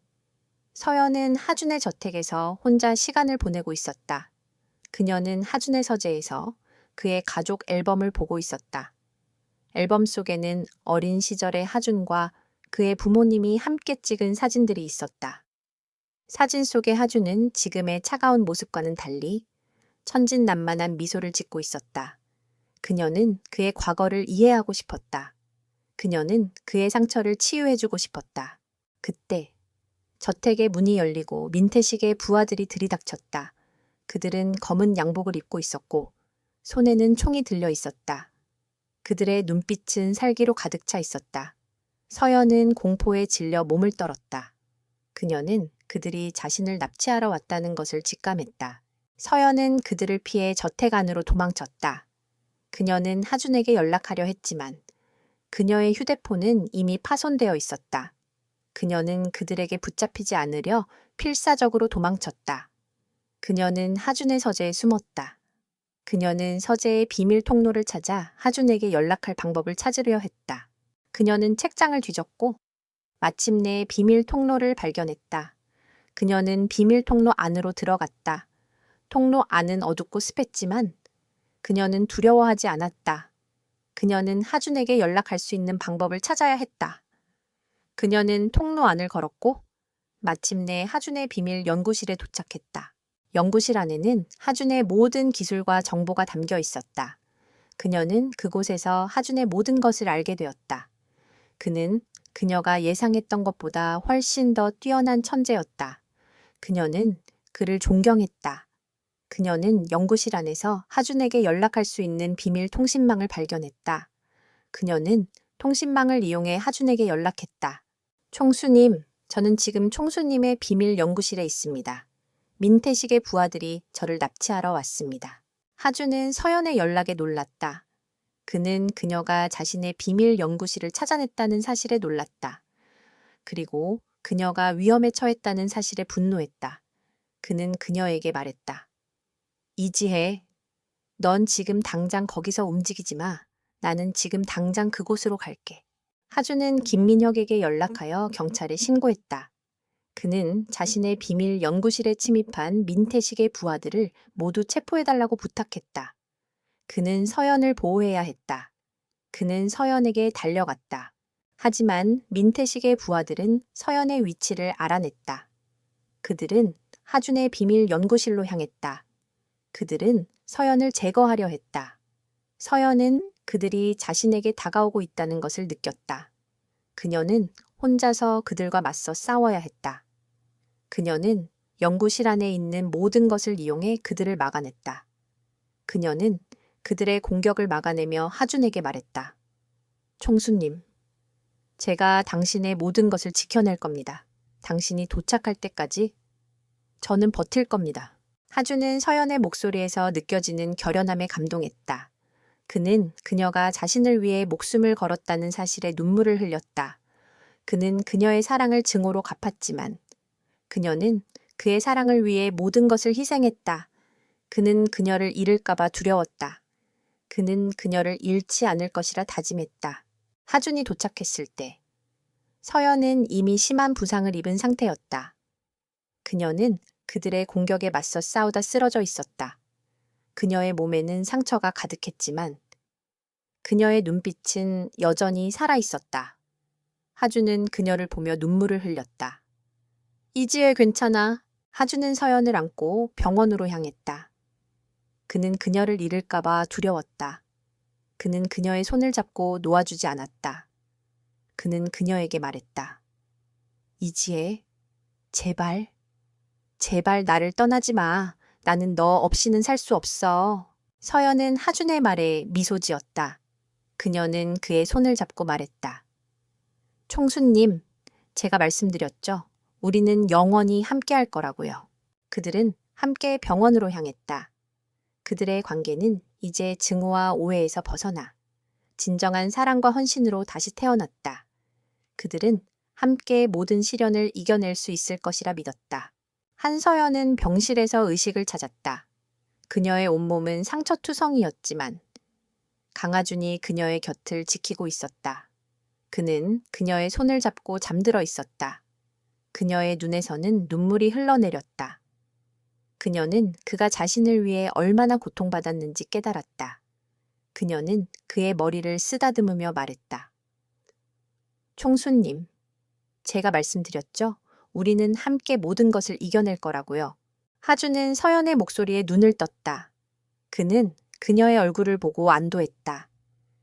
서연은 하준의 저택에서 혼자 시간을 보내고 있었다. 그녀는 하준의 서재에서 그의 가족 앨범을 보고 있었다. 앨범 속에는 어린 시절의 하준과 그의 부모님이 함께 찍은 사진들이 있었다. 사진 속의 하준은 지금의 차가운 모습과는 달리 천진난만한 미소를 짓고 있었다. 그녀는 그의 과거를 이해하고 싶었다. 그녀는 그의 상처를 치유해주고 싶었다. 그때 저택의 문이 열리고 민태식의 부하들이 들이닥쳤다. 그들은 검은 양복을 입고 있었고 손에는 총이 들려 있었다. 그들의 눈빛은 살기로 가득 차 있었다. 서연은 공포에 질려 몸을 떨었다. 그녀는 그들이 자신을 납치하러 왔다는 것을 직감했다. 서연은 그들을 피해 저택 안으로 도망쳤다. 그녀는 하준에게 연락하려 했지만 그녀의 휴대폰은 이미 파손되어 있었다. 그녀는 그들에게 붙잡히지 않으려 필사적으로 도망쳤다. 그녀는 하준의 서재에 숨었다. 그녀는 서재의 비밀 통로를 찾아 하준에게 연락할 방법을 찾으려 했다. 그녀는 책장을 뒤졌고 마침내 비밀 통로를 발견했다. 그녀는 비밀 통로 안으로 들어갔다. 통로 안은 어둡고 습했지만 그녀는 두려워하지 않았다. 그녀는 하준에게 연락할 수 있는 방법을 찾아야 했다. 그녀는 통로 안을 걸었고 마침내 하준의 비밀 연구실에 도착했다. 연구실 안에는 하준의 모든 기술과 정보가 담겨 있었다. 그녀는 그곳에서 하준의 모든 것을 알게 되었다. 그는 그녀가 예상했던 것보다 훨씬 더 뛰어난 천재였다. 그녀는 그를 존경했다. 그녀는 연구실 안에서 하준에게 연락할 수 있는 비밀 통신망을 발견했다. 그녀는 통신망을 이용해 하준에게 연락했다. 총수님, 저는 지금 총수님의 비밀 연구실에 있습니다. 민태식의 부하들이 저를 납치하러 왔습니다. 하준은 서연의 연락에 놀랐다. 그는 그녀가 자신의 비밀 연구실을 찾아냈다는 사실에 놀랐다. 그리고 그녀가 위험에 처했다는 사실에 분노했다. 그는 그녀에게 말했다. 이지혜, 넌 지금 당장 거기서 움직이지 마. 나는 지금 당장 그곳으로 갈게. 하준은 김민혁에게 연락하여 경찰에 신고했다. 그는 자신의 비밀 연구실에 침입한 민태식의 부하들을 모두 체포해달라고 부탁했다. 그는 서연을 보호해야 했다. 그는 서연에게 달려갔다. 하지만 민태식의 부하들은 서연의 위치를 알아냈다. 그들은 하준의 비밀 연구실로 향했다. 그들은 서연을 제거하려 했다. 서연은 그들이 자신에게 다가오고 있다는 것을 느꼈다. 그녀는 혼자서 그들과 맞서 싸워야 했다. 그녀는 연구실 안에 있는 모든 것을 이용해 그들을 막아냈다. 그녀는 그들의 공격을 막아내며 하준에게 말했다. 총수님, 제가 당신의 모든 것을 지켜낼 겁니다. 당신이 도착할 때까지 저는 버틸 겁니다. 하준은 서연의 목소리에서 느껴지는 결연함에 감동했다. 그는 그녀가 자신을 위해 목숨을 걸었다는 사실에 눈물을 흘렸다. 그는 그녀의 사랑을 증오로 갚았지만 그녀는 그의 사랑을 위해 모든 것을 희생했다. 그는 그녀를 잃을까봐 두려웠다. 그는 그녀를 잃지 않을 것이라 다짐했다. 하준이 도착했을 때 서연은 이미 심한 부상을 입은 상태였다. 그녀는 그들의 공격에 맞서 싸우다 쓰러져 있었다. 그녀의 몸에는 상처가 가득했지만 그녀의 눈빛은 여전히 살아있었다. 하준은 그녀를 보며 눈물을 흘렸다. 이지혜 괜찮아. 하준은 서연을 안고 병원으로 향했다. 그는 그녀를 잃을까봐 두려웠다. 그는 그녀의 손을 잡고 놓아주지 않았다. 그는 그녀에게 말했다. 이지혜, 제발, 제발 나를 떠나지 마. 나는 너 없이는 살 수 없어. 서연은 하준의 말에 미소 지었다. 그녀는 그의 손을 잡고 말했다. 총수님, 제가 말씀드렸죠. 우리는 영원히 함께 할 거라고요. 그들은 함께 병원으로 향했다. 그들의 관계는 이제 증오와 오해에서 벗어나 진정한 사랑과 헌신으로 다시 태어났다. 그들은 함께 모든 시련을 이겨낼 수 있을 것이라 믿었다. 한서연은 병실에서 의식을 찾았다. 그녀의 온몸은 상처투성이었지만 강하준이 그녀의 곁을 지키고 있었다. 그는 그녀의 손을 잡고 잠들어 있었다. 그녀의 눈에서는 눈물이 흘러내렸다. 그녀는 그가 자신을 위해 얼마나 고통받았는지 깨달았다. 그녀는 그의 머리를 쓰다듬으며 말했다. 총수님, 제가 말씀드렸죠? 우리는 함께 모든 것을 이겨낼 거라고요. 하준은 서연의 목소리에 눈을 떴다. 그는 그녀의 얼굴을 보고 안도했다.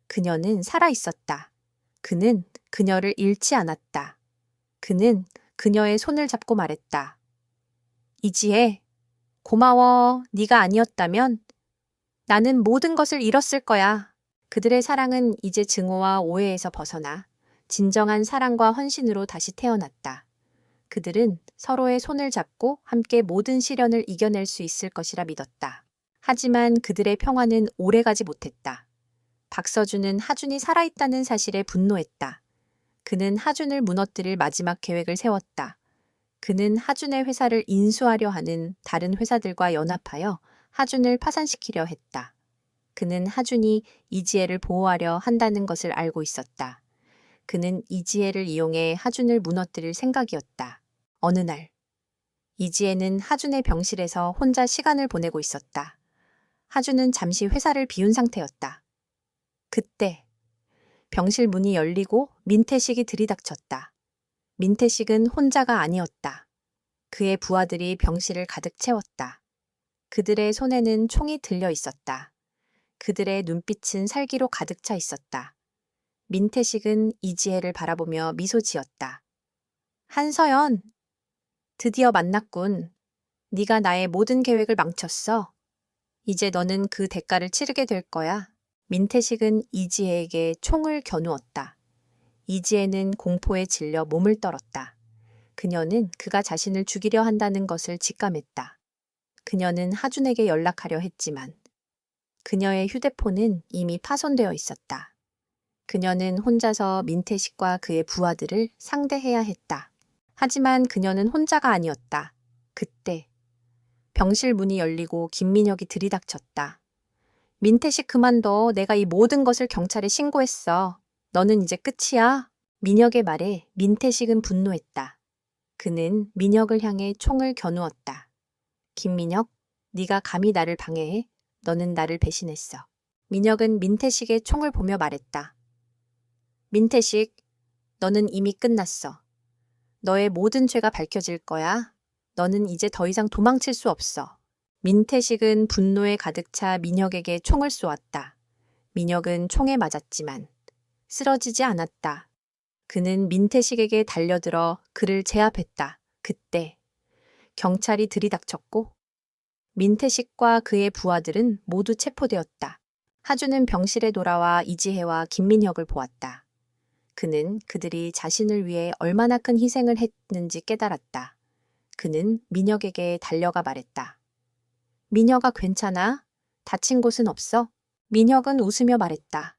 그녀는 살아있었다. 그는 그녀를 잃지 않았다. 그는 그녀의 손을 잡고 말했다. 이지혜, 고마워. 네가 아니었다면 나는 모든 것을 잃었을 거야. 그들의 사랑은 이제 증오와 오해에서 벗어나 진정한 사랑과 헌신으로 다시 태어났다. 그들은 서로의 손을 잡고 함께 모든 시련을 이겨낼 수 있을 것이라 믿었다. 하지만 그들의 평화는 오래가지 못했다. 박서준은 하준이 살아있다는 사실에 분노했다. 그는 하준을 무너뜨릴 마지막 계획을 세웠다. 그는 하준의 회사를 인수하려 하는 다른 회사들과 연합하여 하준을 파산시키려 했다. 그는 하준이 이지혜를 보호하려 한다는 것을 알고 있었다. 그는 이지혜를 이용해 하준을 무너뜨릴 생각이었다. 어느 날, 이지혜는 하준의 병실에서 혼자 시간을 보내고 있었다. 하준은 잠시 회사를 비운 상태였다. 그때 병실 문이 열리고 민태식이 들이닥쳤다. 민태식은 혼자가 아니었다. 그의 부하들이 병실을 가득 채웠다. 그들의 손에는 총이 들려 있었다. 그들의 눈빛은 살기로 가득 차 있었다. 민태식은 이지혜를 바라보며 미소 지었다. 한서연, 드디어 만났군. 네가 나의 모든 계획을 망쳤어. 이제 너는 그 대가를 치르게 될 거야. 민태식은 이지혜에게 총을 겨누었다. 이지혜는 공포에 질려 몸을 떨었다. 그녀는 그가 자신을 죽이려 한다는 것을 직감했다. 그녀는 하준에게 연락하려 했지만 그녀의 휴대폰은 이미 파손되어 있었다. 그녀는 혼자서 민태식과 그의 부하들을 상대해야 했다. 하지만 그녀는 혼자가 아니었다. 그때 병실 문이 열리고 김민혁이 들이닥쳤다. 민태식 그만둬. 내가 이 모든 것을 경찰에 신고했어. 너는 이제 끝이야. 민혁의 말에 민태식은 분노했다. 그는 민혁을 향해 총을 겨누었다. 김민혁, 네가 감히 나를 방해해? 너는 나를 배신했어. 민혁은 민태식의 총을 보며 말했다. 민태식, 너는 이미 끝났어. 너의 모든 죄가 밝혀질 거야. 너는 이제 더 이상 도망칠 수 없어. 민태식은 분노에 가득 차 민혁에게 총을 쏘았다. 민혁은 총에 맞았지만 쓰러지지 않았다. 그는 민태식에게 달려들어 그를 제압했다. 그때 경찰이 들이닥쳤고 민태식과 그의 부하들은 모두 체포되었다. 하준은 병실에 돌아와 이지혜와 김민혁을 보았다. 그는 그들이 자신을 위해 얼마나 큰 희생을 했는지 깨달았다. 그는 민혁에게 달려가 말했다. 민혁아, 괜찮아? 다친 곳은 없어? 민혁은 웃으며 말했다.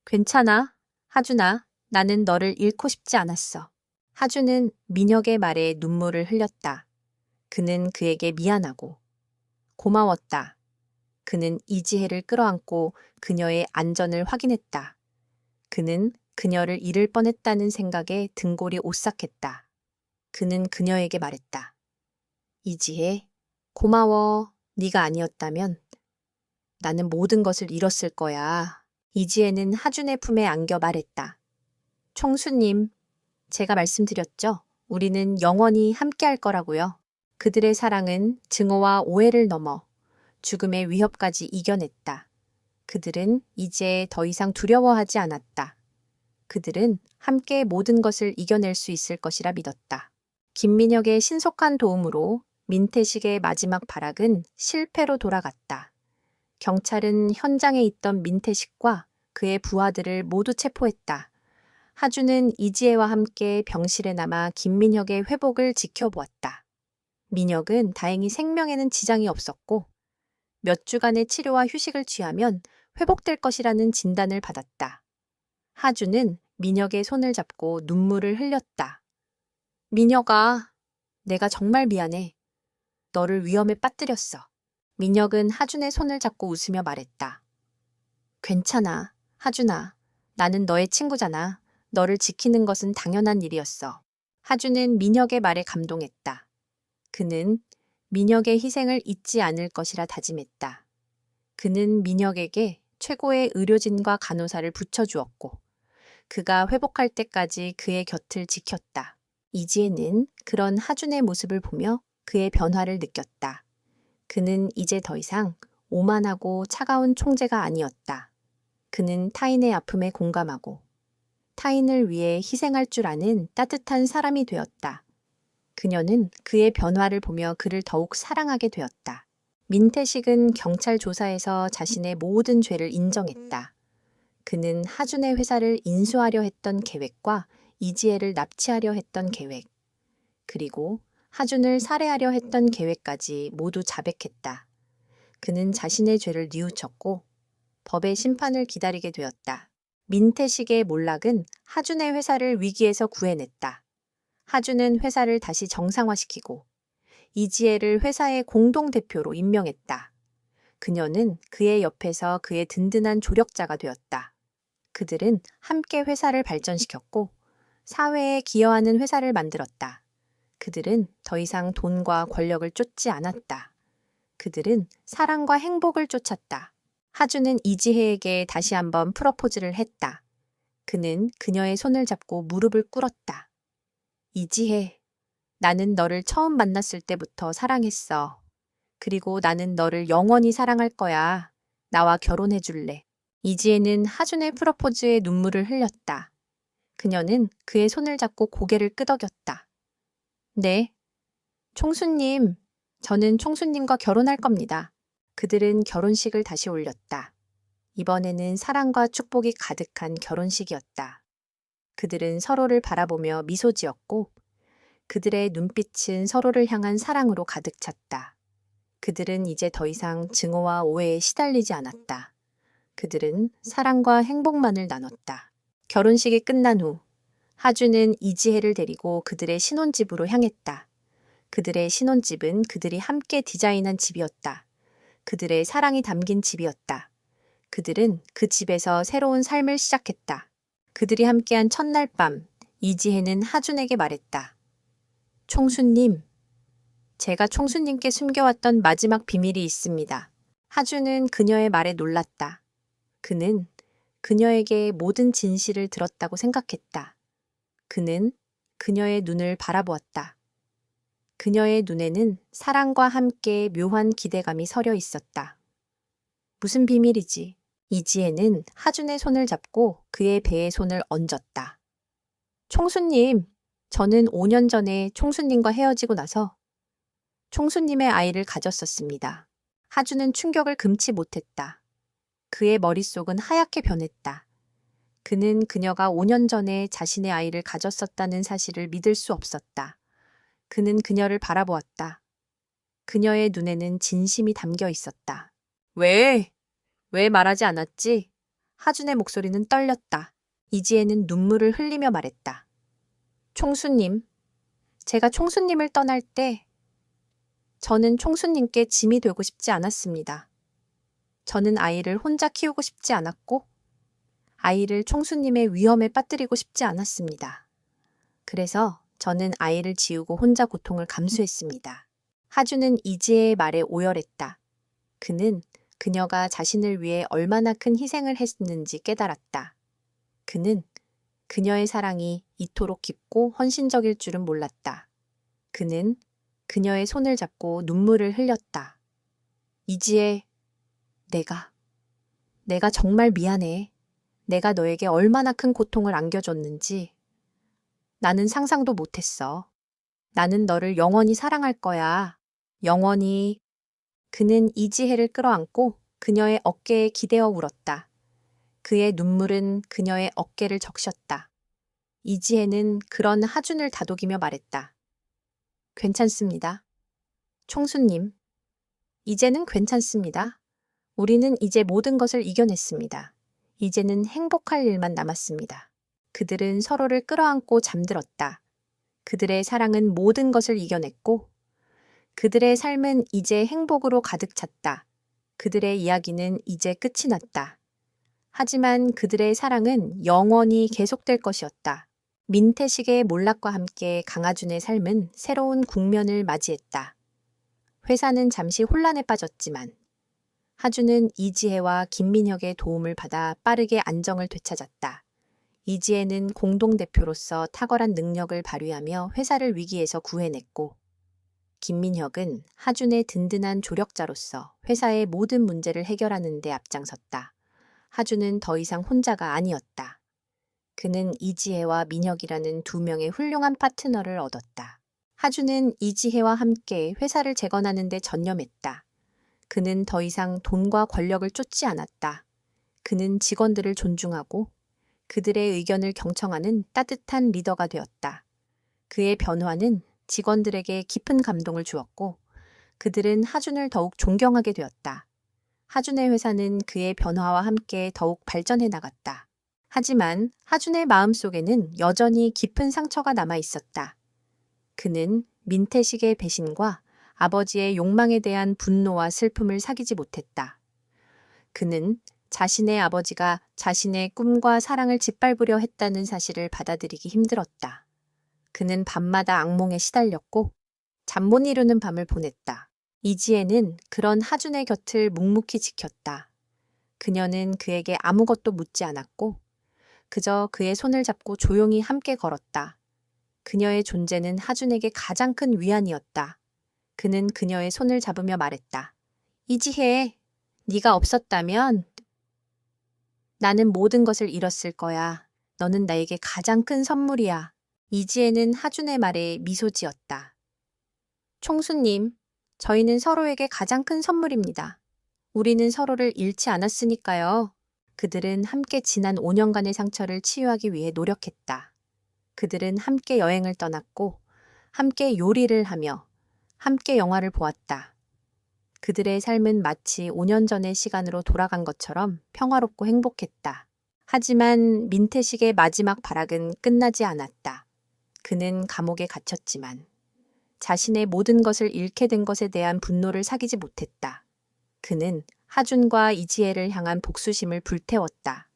괜찮아. 하준아, 나는 너를 잃고 싶지 않았어. 하준은 민혁의 말에 눈물을 흘렸다. 그는 그에게 미안하고 고마웠다. 그는 이지혜를 끌어안고 그녀의 안전을 확인했다. 그는 그녀를 잃을 뻔했다는 생각에 등골이 오싹했다. 그는 그녀에게 말했다. 이지혜, 고마워. 네가 아니었다면 나는 모든 것을 잃었을 거야. 이지혜는 하준의 품에 안겨 말했다. 총수님, 제가 말씀드렸죠? 우리는 영원히 함께할 거라고요. 그들의 사랑은 증오와 오해를 넘어 죽음의 위협까지 이겨냈다. 그들은 이제 더 이상 두려워하지 않았다. 그들은 함께 모든 것을 이겨낼 수 있을 것이라 믿었다. 김민혁의 신속한 도움으로 민태식의 마지막 발악은 실패로 돌아갔다. 경찰은 현장에 있던 민태식과 그의 부하들을 모두 체포했다. 하준은 이지혜와 함께 병실에 남아 김민혁의 회복을 지켜보았다. 민혁은 다행히 생명에는 지장이 없었고 몇 주간의 치료와 휴식을 취하면 회복될 것이라는 진단을 받았다. 하준은 민혁의 손을 잡고 눈물을 흘렸다. 민혁아, 내가 정말 미안해. 너를 위험에 빠뜨렸어. 민혁은 하준의 손을 잡고 웃으며 말했다. 괜찮아, 하준아. 나는 너의 친구잖아. 너를 지키는 것은 당연한 일이었어. 하준은 민혁의 말에 감동했다. 그는 민혁의 희생을 잊지 않을 것이라 다짐했다. 그는 민혁에게 최고의 의료진과 간호사를 붙여주었고 그가 회복할 때까지 그의 곁을 지켰다. 이지혜는 그런 하준의 모습을 보며 그의 변화를 느꼈다. 그는 이제 더 이상 오만하고 차가운 총재가 아니었다. 그는 타인의 아픔에 공감하고 타인을 위해 희생할 줄 아는 따뜻한 사람이 되었다. 그녀는 그의 변화를 보며 그를 더욱 사랑하게 되었다. 민태식은 경찰 조사에서 자신의 모든 죄를 인정했다. 그는 하준의 회사를 인수하려 했던 계획과 이지혜를 납치하려 했던 계획, 그리고 하준을 살해하려 했던 계획까지 모두 자백했다. 그는 자신의 죄를 뉘우쳤고 법의 심판을 기다리게 되었다. 민태식의 몰락은 하준의 회사를 위기에서 구해냈다. 하준은 회사를 다시 정상화시키고 이지혜를 회사의 공동대표로 임명했다. 그녀는 그의 옆에서 그의 든든한 조력자가 되었다. 그들은 함께 회사를 발전시켰고 사회에 기여하는 회사를 만들었다. 그들은 더 이상 돈과 권력을 쫓지 않았다. 그들은 사랑과 행복을 쫓았다. 하준은 이지혜에게 다시 한번 프러포즈를 했다. 그는 그녀의 손을 잡고 무릎을 꿇었다. 이지혜, 나는 너를 처음 만났을 때부터 사랑했어. 그리고 나는 너를 영원히 사랑할 거야. 나와 결혼해 줄래? 이지혜는 하준의 프러포즈에 눈물을 흘렸다. 그녀는 그의 손을 잡고 고개를 끄덕였다. 네. 총수님, 저는 총수님과 결혼할 겁니다. 그들은 결혼식을 다시 올렸다. 이번에는 사랑과 축복이 가득한 결혼식이었다. 그들은 서로를 바라보며 미소 지었고 그들의 눈빛은 서로를 향한 사랑으로 가득 찼다. 그들은 이제 더 이상 증오와 오해에 시달리지 않았다. 그들은 사랑과 행복만을 나눴다. 결혼식이 끝난 후 하준은 이지혜를 데리고 그들의 신혼집으로 향했다. 그들의 신혼집은 그들이 함께 디자인한 집이었다. 그들의 사랑이 담긴 집이었다. 그들은 그 집에서 새로운 삶을 시작했다. 그들이 함께한 첫날 밤, 이지혜는 하준에게 말했다. 총수님, 제가 총수님께 숨겨왔던 마지막 비밀이 있습니다. 하준은 그녀의 말에 놀랐다. 그는 그녀에게 모든 진실을 들었다고 생각했다. 그는 그녀의 눈을 바라보았다. 그녀의 눈에는 사랑과 함께 묘한 기대감이 서려 있었다. 무슨 비밀이지? 이지혜는 하준의 손을 잡고 그의 배에 손을 얹었다. 총수님, 저는 5년 전에 총수님과 헤어지고 나서 총수님의 아이를 가졌었습니다. 하준은 충격을 금치 못했다. 그의 머릿속은 하얗게 변했다. 그는 그녀가 5년 전에 자신의 아이를 가졌었다는 사실을 믿을 수 없었다. 그는 그녀를 바라보았다. 그녀의 눈에는 진심이 담겨 있었다. 왜 말하지 않았지? 하준의 목소리는 떨렸다. 이지혜는 눈물을 흘리며 말했다. 총수님, 제가 총수님을 떠날 때 저는 총수님께 짐이 되고 싶지 않았습니다. 저는 아이를 혼자 키우고 싶지 않았고 아이를 총수님의 위험에 빠뜨리고 싶지 않았습니다. 그래서 저는 아이를 지우고 혼자 고통을 감수했습니다. 하준은 이지혜의 말에 오열했다. 그는 그녀가 자신을 위해 얼마나 큰 희생을 했는지 깨달았다. 그는 그녀의 사랑이 이토록 깊고 헌신적일 줄은 몰랐다. 그는 그녀의 손을 잡고 눈물을 흘렸다. 이지혜, 내가 정말 미안해. 내가 너에게 얼마나 큰 고통을 안겨줬는지 나는 상상도 못했어. 나는 너를 영원히 사랑할 거야. 영원히. 그는 이지혜를 끌어안고 그녀의 어깨에 기대어 울었다. 그의 눈물은 그녀의 어깨를 적셨다. 이지혜는 그런 하준을 다독이며 말했다. 괜찮습니다. 총수님, 이제는 괜찮습니다. 우리는 이제 모든 것을 이겨냈습니다. 이제는 행복할 일만 남았습니다. 그들은 서로를 끌어안고 잠들었다. 그들의 사랑은 모든 것을 이겨냈고 그들의 삶은 이제 행복으로 가득 찼다. 그들의 이야기는 이제 끝이 났다. 하지만 그들의 사랑은 영원히 계속될 것이었다. 민태식의 몰락과 함께 강하준의 삶은 새로운 국면을 맞이했다. 회사는 잠시 혼란에 빠졌지만 하준은 이지혜와 김민혁의 도움을 받아 빠르게 안정을 되찾았다. 이지혜는 공동대표로서 탁월한 능력을 발휘하며 회사를 위기에서 구해냈고 김민혁은 하준의 든든한 조력자로서 회사의 모든 문제를 해결하는 데 앞장섰다. 하준은 더 이상 혼자가 아니었다. 그는 이지혜와 민혁이라는 두 명의 훌륭한 파트너를 얻었다. 하준은 이지혜와 함께 회사를 재건하는 데 전념했다. 그는 더 이상 돈과 권력을 쫓지 않았다. 그는 직원들을 존중하고 그들의 의견을 경청하는 따뜻한 리더가 되었다. 그의 변화는 직원들에게 깊은 감동을 주었고 그들은 하준을 더욱 존경하게 되었다. 하준의 회사는 그의 변화와 함께 더욱 발전해 나갔다. 하지만 하준의 마음속에는 여전히 깊은 상처가 남아 있었다. 그는 민태식의 배신과 아버지의 욕망에 대한 분노와 슬픔을 사귀지 못했다. 그는 자신의 아버지가 자신의 꿈과 사랑을 짓밟으려 했다는 사실을 받아들이기 힘들었다. 그는 밤마다 악몽에 시달렸고 잠 못 이루는 밤을 보냈다. 이지혜는 그런 하준의 곁을 묵묵히 지켰다. 그녀는 그에게 아무것도 묻지 않았고 그저 그의 손을 잡고 조용히 함께 걸었다. 그녀의 존재는 하준에게 가장 큰 위안이었다. 그는 그녀의 손을 잡으며 말했다. 이지혜, 네가 없었다면 나는 모든 것을 잃었을 거야. 너는 나에게 가장 큰 선물이야. 이지혜는 하준의 말에 미소 지었다. 총수님, 저희는 서로에게 가장 큰 선물입니다. 우리는 서로를 잃지 않았으니까요. 그들은 함께 지난 5년간의 상처를 치유하기 위해 노력했다. 그들은 함께 여행을 떠났고, 함께 요리를 하며, 함께 영화를 보았다. 그들의 삶은 마치 5년 전의 시간으로 돌아간 것처럼 평화롭고 행복했다. 하지만 민태식의 마지막 발악은 끝나지 않았다. 그는 감옥에 갇혔지만 자신의 모든 것을 잃게 된 것에 대한 분노를 사귀지 못했다. 그는 하준과 이지혜를 향한 복수심을 불태웠다.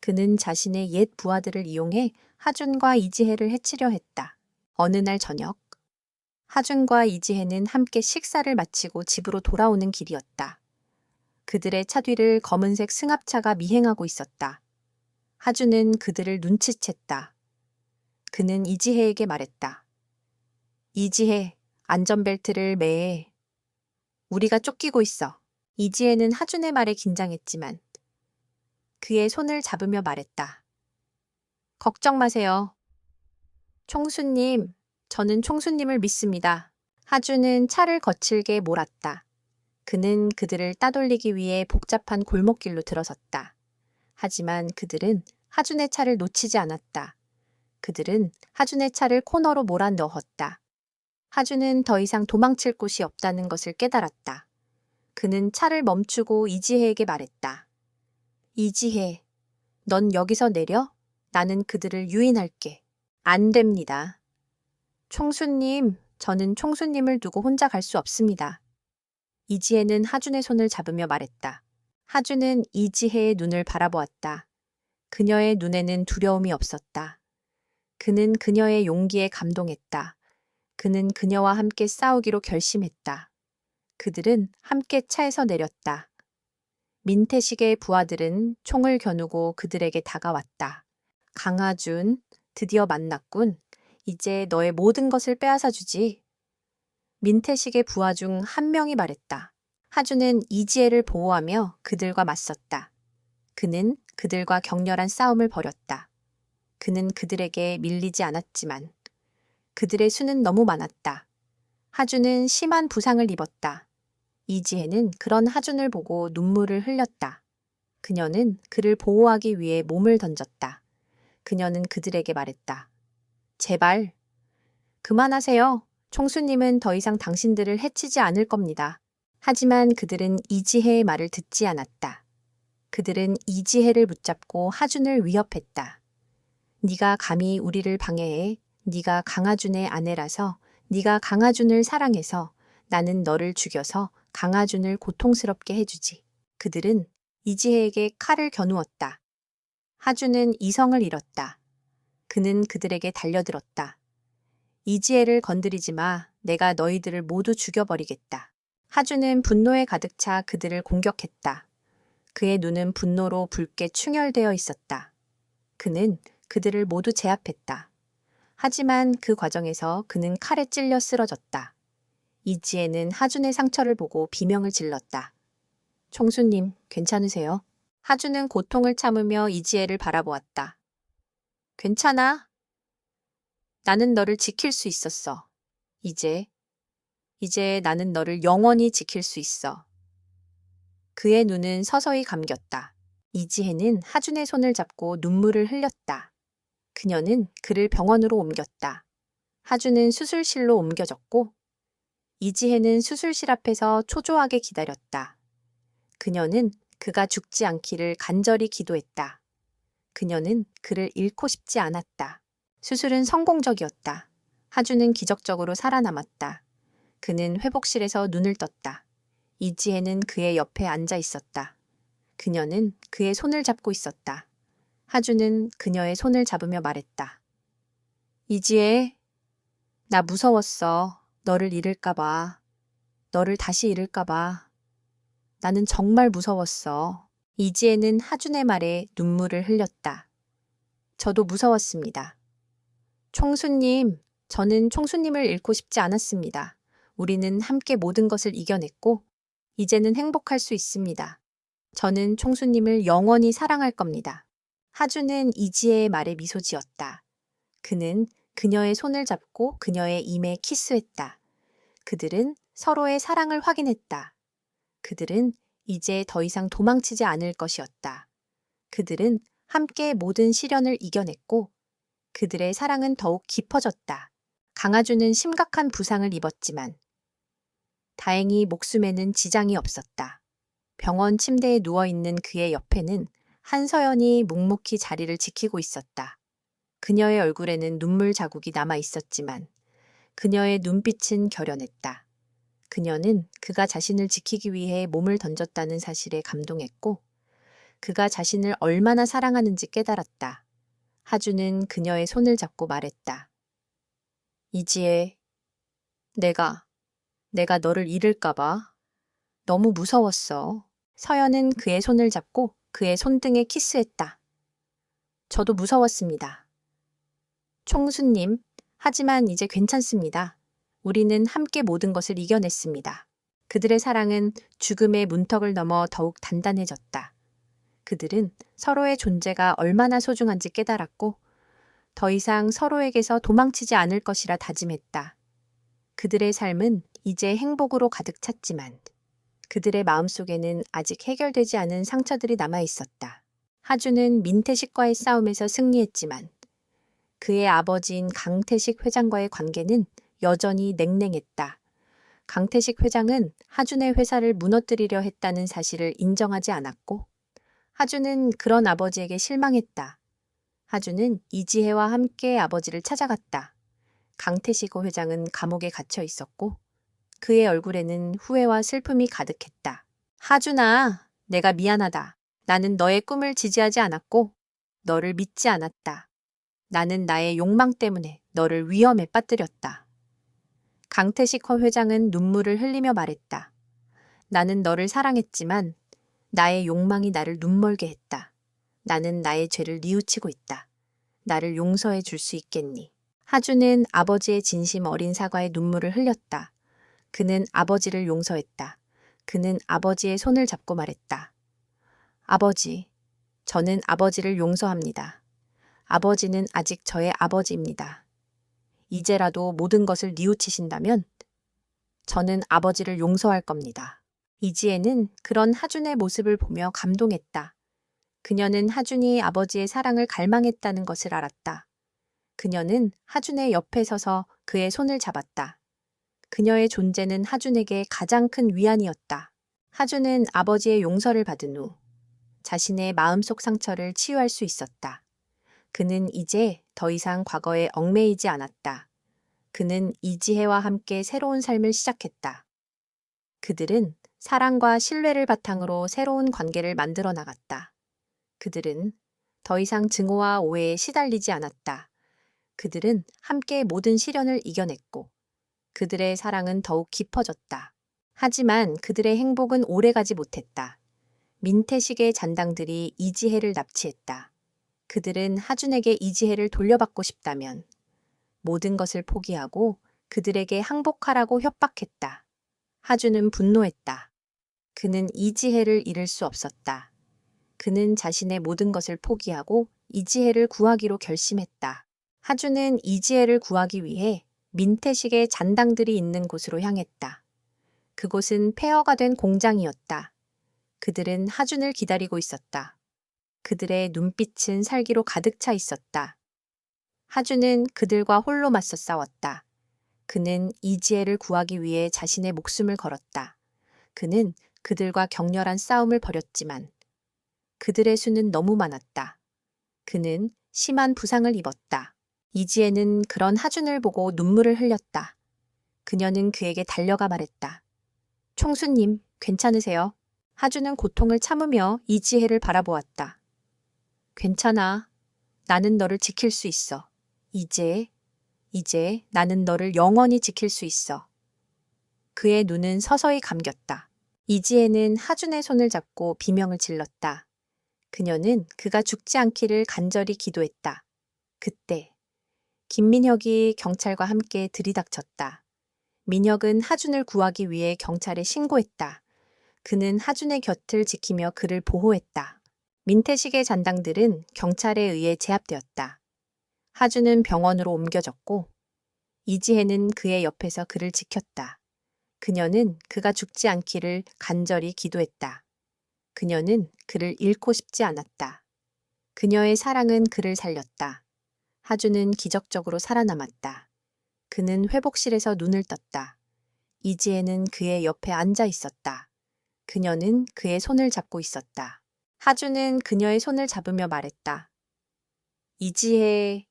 그는 자신의 옛 부하들을 이용해 하준과 이지혜를 해치려 했다. 어느 날 저녁, 하준과 이지혜는 함께 식사를 마치고 집으로 돌아오는 길이었다. 그들의 차 뒤를 검은색 승합차가 미행하고 있었다. 하준은 그들을 눈치챘다. 그는 이지혜에게 말했다. 이지혜, 안전벨트를 매해. 우리가 쫓기고 있어. 이지혜는 하준의 말에 긴장했지만 그의 손을 잡으며 말했다. 걱정 마세요. 총수님, 저는 총수님을 믿습니다. 하준은 차를 거칠게 몰았다. 그는 그들을 따돌리기 위해 복잡한 골목길로 들어섰다. 하지만 그들은 하준의 차를 놓치지 않았다. 그들은 하준의 차를 코너로 몰아 넣었다. 하준은 더 이상 도망칠 곳이 없다는 것을 깨달았다. 그는 차를 멈추고 이지혜에게 말했다. 이지혜, 넌 여기서 내려? 나는 그들을 유인할게. 안 됩니다. 총수님, 저는 총수님을 두고 혼자 갈 수 없습니다. 이지혜는 하준의 손을 잡으며 말했다. 하준은 이지혜의 눈을 바라보았다. 그녀의 눈에는 두려움이 없었다. 그는 그녀의 용기에 감동했다. 그는 그녀와 함께 싸우기로 결심했다. 그들은 함께 차에서 내렸다. 민태식의 부하들은 총을 겨누고 그들에게 다가왔다. 강하준, 드디어 만났군. 이제 너의 모든 것을 빼앗아 주지. 민태식의 부하 중 한 명이 말했다. 하준은 이지혜를 보호하며 그들과 맞섰다. 그는 그들과 격렬한 싸움을 벌였다. 그는 그들에게 밀리지 않았지만 그들의 수는 너무 많았다. 하준은 심한 부상을 입었다. 이지혜는 그런 하준을 보고 눈물을 흘렸다. 그녀는 그를 보호하기 위해 몸을 던졌다. 그녀는 그들에게 말했다. 제발, 그만하세요. 총수님은 더 이상 당신들을 해치지 않을 겁니다. 하지만 그들은 이지혜의 말을 듣지 않았다. 그들은 이지혜를 붙잡고 하준을 위협했다. 네가 감히 우리를 방해해. 네가 강하준의 아내라서, 네가 강하준을 사랑해서 나는 너를 죽여서 강하준을 고통스럽게 해주지. 그들은 이지혜에게 칼을 겨누었다. 하준은 이성을 잃었다. 그는 그들에게 달려들었다. 이지혜를 건드리지 마. 내가 너희들을 모두 죽여버리겠다. 하준은 분노에 가득 차 그들을 공격했다. 그의 눈은 분노로 붉게 충혈되어 있었다. 그는 그들을 모두 제압했다. 하지만 그 과정에서 그는 칼에 찔려 쓰러졌다. 이지혜는 하준의 상처를 보고 비명을 질렀다. 총수님, 괜찮으세요? 하준은 고통을 참으며 이지혜를 바라보았다. 괜찮아. 나는 너를 지킬 수 있었어. 이제 나는 너를 영원히 지킬 수 있어. 그의 눈은 서서히 감겼다. 이지혜는 하준의 손을 잡고 눈물을 흘렸다. 그녀는 그를 병원으로 옮겼다. 하준은 수술실로 옮겨졌고 이지혜는 수술실 앞에서 초조하게 기다렸다. 그녀는 그가 죽지 않기를 간절히 기도했다. 그녀는 그를 잃고 싶지 않았다. 수술은 성공적이었다. 하준은 기적적으로 살아남았다. 그는 회복실에서 눈을 떴다. 이지혜는 그의 옆에 앉아 있었다. 그녀는 그의 손을 잡고 있었다. 하준은 그녀의 손을 잡으며 말했다. 이지혜, 나 무서웠어. 너를 잃을까봐. 너를 다시 잃을까봐. 나는 정말 무서웠어. 이지혜는 하준의 말에 눈물을 흘렸다. 저도 무서웠습니다. 총수님, 저는 총수님을 잃고 싶지 않았습니다. 우리는 함께 모든 것을 이겨냈고, 이제는 행복할 수 있습니다. 저는 총수님을 영원히 사랑할 겁니다. 하준은 이지혜의 말에 미소 지었다. 그는 그녀의 손을 잡고 그녀의 입에 키스했다. 그들은 서로의 사랑을 확인했다. 그들은 이제 더 이상 도망치지 않을 것이었다. 그들은 함께 모든 시련을 이겨냈고 그들의 사랑은 더욱 깊어졌다. 강하준은 심각한 부상을 입었지만 다행히 목숨에는 지장이 없었다. 병원 침대에 누워있는 그의 옆에는 한서연이 묵묵히 자리를 지키고 있었다. 그녀의 얼굴에는 눈물 자국이 남아 있었지만 그녀의 눈빛은 결연했다. 그녀는 그가 자신을 지키기 위해 몸을 던졌다는 사실에 감동했고 그가 자신을 얼마나 사랑하는지 깨달았다. 하준은 그녀의 손을 잡고 말했다. 이지혜, 내가 너를 잃을까봐 너무 무서웠어. 서연은 그의 손을 잡고 그의 손등에 키스했다. 저도 무서웠습니다. 총수님, 하지만 이제 괜찮습니다. 우리는 함께 모든 것을 이겨냈습니다. 그들의 사랑은 죽음의 문턱을 넘어 더욱 단단해졌다. 그들은 서로의 존재가 얼마나 소중한지 깨달았고 더 이상 서로에게서 도망치지 않을 것이라 다짐했다. 그들의 삶은 이제 행복으로 가득 찼지만 그들의 마음속에는 아직 해결되지 않은 상처들이 남아 있었다. 하준은 민태식과의 싸움에서 승리했지만 그의 아버지인 강태식 회장과의 관계는 여전히 냉랭했다. 강태식 회장은 하준의 회사를 무너뜨리려 했다는 사실을 인정하지 않았고 하준은 그런 아버지에게 실망했다. 하준은 이지혜와 함께 아버지를 찾아갔다. 강태식 회장은 감옥에 갇혀 있었고 그의 얼굴에는 후회와 슬픔이 가득했다. 하준아, 내가 미안하다. 나는 너의 꿈을 지지하지 않았고 너를 믿지 않았다. 나는 나의 욕망 때문에 너를 위험에 빠뜨렸다. 강태식 회장은 눈물을 흘리며 말했다. 나는 너를 사랑했지만 나의 욕망이 나를 눈멀게 했다. 나는 나의 죄를 뉘우치고 있다. 나를 용서해 줄 수 있겠니? 하준은 아버지의 진심 어린 사과에 눈물을 흘렸다. 그는 아버지를 용서했다. 그는 아버지의 손을 잡고 말했다. 아버지, 저는 아버지를 용서합니다. 아버지는 아직 저의 아버지입니다. 이제라도 모든 것을 뉘우치신다면 저는 아버지를 용서할 겁니다. 이지혜는 그런 하준의 모습을 보며 감동했다. 그녀는 하준이 아버지의 사랑을 갈망했다는 것을 알았다. 그녀는 하준의 옆에 서서 그의 손을 잡았다. 그녀의 존재는 하준에게 가장 큰 위안이었다. 하준은 아버지의 용서를 받은 후 자신의 마음속 상처를 치유할 수 있었다. 그는 이제 더 이상 과거에 얽매이지 않았다. 그는 이지혜와 함께 새로운 삶을 시작했다. 그들은 사랑과 신뢰를 바탕으로 새로운 관계를 만들어 나갔다. 그들은 더 이상 증오와 오해에 시달리지 않았다. 그들은 함께 모든 시련을 이겨냈고 그들의 사랑은 더욱 깊어졌다. 하지만 그들의 행복은 오래가지 못했다. 민태식의 잔당들이 이지혜를 납치했다. 그들은 하준에게 이지혜를 돌려받고 싶다면 모든 것을 포기하고 그들에게 항복하라고 협박했다. 하준은 분노했다. 그는 이지혜를 잃을 수 없었다. 그는 자신의 모든 것을 포기하고 이지혜를 구하기로 결심했다. 하준은 이지혜를 구하기 위해 민태식의 잔당들이 있는 곳으로 향했다. 그곳은 폐허가 된 공장이었다. 그들은 하준을 기다리고 있었다. 그들의 눈빛은 살기로 가득 차 있었다. 하준은 그들과 홀로 맞서 싸웠다. 그는 이지혜를 구하기 위해 자신의 목숨을 걸었다. 그는 그들과 격렬한 싸움을 벌였지만 그들의 수는 너무 많았다. 그는 심한 부상을 입었다. 이지혜는 그런 하준을 보고 눈물을 흘렸다. 그녀는 그에게 달려가 말했다. 총수님, 괜찮으세요? 하준은 고통을 참으며 이지혜를 바라보았다. 괜찮아. 나는 너를 지킬 수 있어. 이제 나는 너를 영원히 지킬 수 있어. 그의 눈은 서서히 감겼다. 이지혜는 하준의 손을 잡고 비명을 질렀다. 그녀는 그가 죽지 않기를 간절히 기도했다. 그때 김민혁이 경찰과 함께 들이닥쳤다. 민혁은 하준을 구하기 위해 경찰에 신고했다. 그는 하준의 곁을 지키며 그를 보호했다. 민태식의 잔당들은 경찰에 의해 제압되었다. 하준은 병원으로 옮겨졌고 이지혜는 그의 옆에서 그를 지켰다. 그녀는 그가 죽지 않기를 간절히 기도했다. 그녀는 그를 잃고 싶지 않았다. 그녀의 사랑은 그를 살렸다. 하준은 기적적으로 살아남았다. 그는 회복실에서 눈을 떴다. 이지혜는 그의 옆에 앉아 있었다. 그녀는 그의 손을 잡고 있었다. 하준은 그녀의 손을 잡으며 말했다. 이지혜,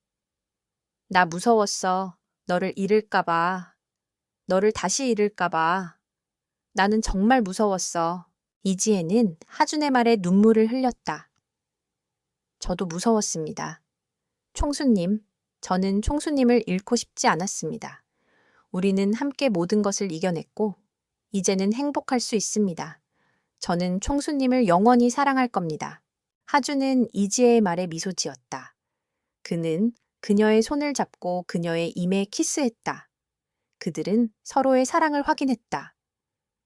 나 무서웠어. 너를 잃을까봐. 너를 다시 잃을까봐. 나는 정말 무서웠어. 이지혜는 하준의 말에 눈물을 흘렸다. 저도 무서웠습니다. 총수님, 저는 총수님을 잃고 싶지 않았습니다. 우리는 함께 모든 것을 이겨냈고, 이제는 행복할 수 있습니다. 저는 총수님을 영원히 사랑할 겁니다. 하준은 이지혜의 말에 미소 지었다. 그는 그녀의 손을 잡고 그녀의 입에 키스했다. 그들은 서로의 사랑을 확인했다.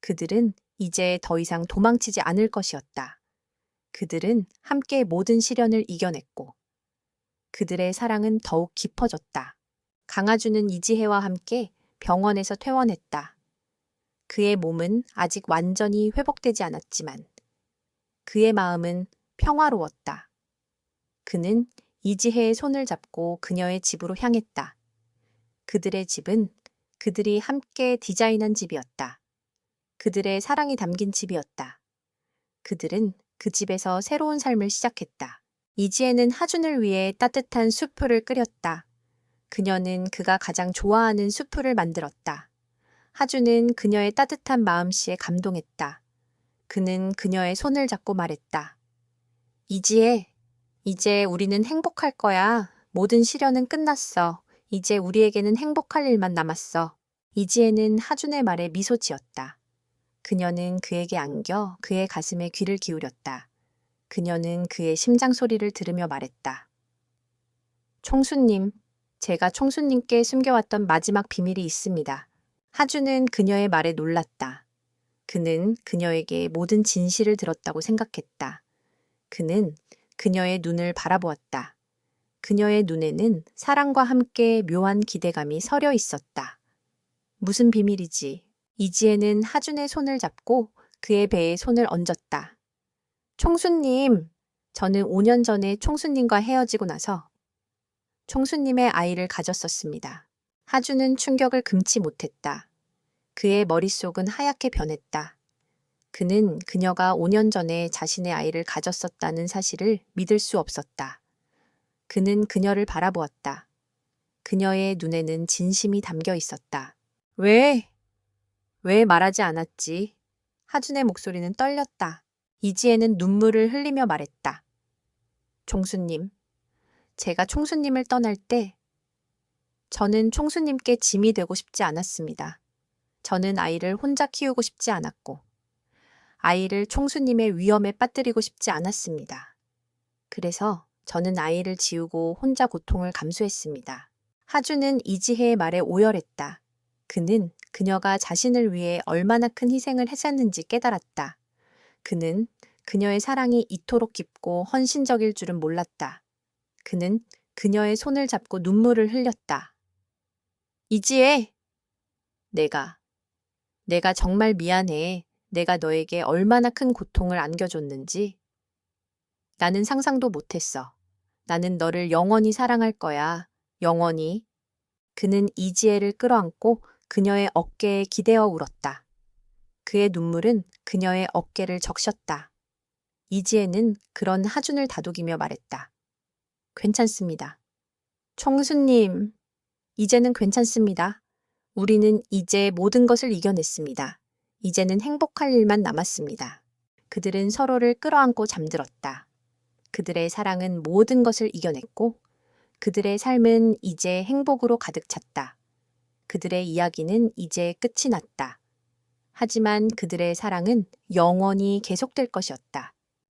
그들은 이제 더 이상 도망치지 않을 것이었다. 그들은 함께 모든 시련을 이겨냈고 그들의 사랑은 더욱 깊어졌다. 강하준은 이지혜와 함께 병원에서 퇴원했다. 그의 몸은 아직 완전히 회복되지 않았지만 그의 마음은 평화로웠다. 그는 이지혜의 손을 잡고 그녀의 집으로 향했다. 그들의 집은 그들이 함께 디자인한 집이었다. 그들의 사랑이 담긴 집이었다. 그들은 그 집에서 새로운 삶을 시작했다. 이지혜는 하준을 위해 따뜻한 수프를 끓였다. 그녀는 그가 가장 좋아하는 수프를 만들었다. 하준은 그녀의 따뜻한 마음씨에 감동했다. 그는 그녀의 손을 잡고 말했다. 이지혜, 이제 우리는 행복할 거야. 모든 시련은 끝났어. 이제 우리에게는 행복할 일만 남았어. 이지혜는 하준의 말에 미소 지었다. 그녀는 그에게 안겨 그의 가슴에 귀를 기울였다. 그녀는 그의 심장 소리를 들으며 말했다. 총수님, 제가 총수님께 숨겨왔던 마지막 비밀이 있습니다. 하준은 그녀의 말에 놀랐다. 그는 그녀에게 모든 진실을 들었다고 생각했다. 그는 그녀의 눈을 바라보았다. 그녀의 눈에는 사랑과 함께 묘한 기대감이 서려 있었다. 무슨 비밀이지? 이지혜는 하준의 손을 잡고 그의 배에 손을 얹었다. 총수님, 저는 5년 전에 총수님과 헤어지고 나서 총수님의 아이를 가졌었습니다. 하준은 충격을 금치 못했다. 그의 머릿속은 하얗게 변했다. 그는 그녀가 5년 전에 자신의 아이를 가졌었다는 사실을 믿을 수 없었다. 그는 그녀를 바라보았다. 그녀의 눈에는 진심이 담겨 있었다. 왜 말하지 않았지? 하준의 목소리는 떨렸다. 이지혜는 눈물을 흘리며 말했다. 총수님, 제가 총수님을 떠날 때 저는 총수님께 짐이 되고 싶지 않았습니다. 저는 아이를 혼자 키우고 싶지 않았고 아이를 총수님의 위험에 빠뜨리고 싶지 않았습니다. 그래서 저는 아이를 지우고 혼자 고통을 감수했습니다. 하준은 이지혜의 말에 오열했다. 그는 그녀가 자신을 위해 얼마나 큰 희생을 했었는지 깨달았다. 그는 그녀의 사랑이 이토록 깊고 헌신적일 줄은 몰랐다. 그는 그녀의 손을 잡고 눈물을 흘렸다. 이지혜! 내가 정말 미안해. 내가 너에게 얼마나 큰 고통을 안겨줬는지. 나는 상상도 못했어. 나는 너를 영원히 사랑할 거야. 영원히. 그는 이지혜를 끌어안고 그녀의 어깨에 기대어 울었다. 그의 눈물은 그녀의 어깨를 적셨다. 이지혜는 그런 하준을 다독이며 말했다. 괜찮습니다. 총수님, 이제는 괜찮습니다. 우리는 이제 모든 것을 이겨냈습니다. 이제는 행복할 일만 남았습니다. 그들은 서로를 끌어안고 잠들었다. 그들의 사랑은 모든 것을 이겨냈고 그들의 삶은 이제 행복으로 가득 찼다. 그들의 이야기는 이제 끝이 났다. 하지만 그들의 사랑은 영원히 계속될 것이었다.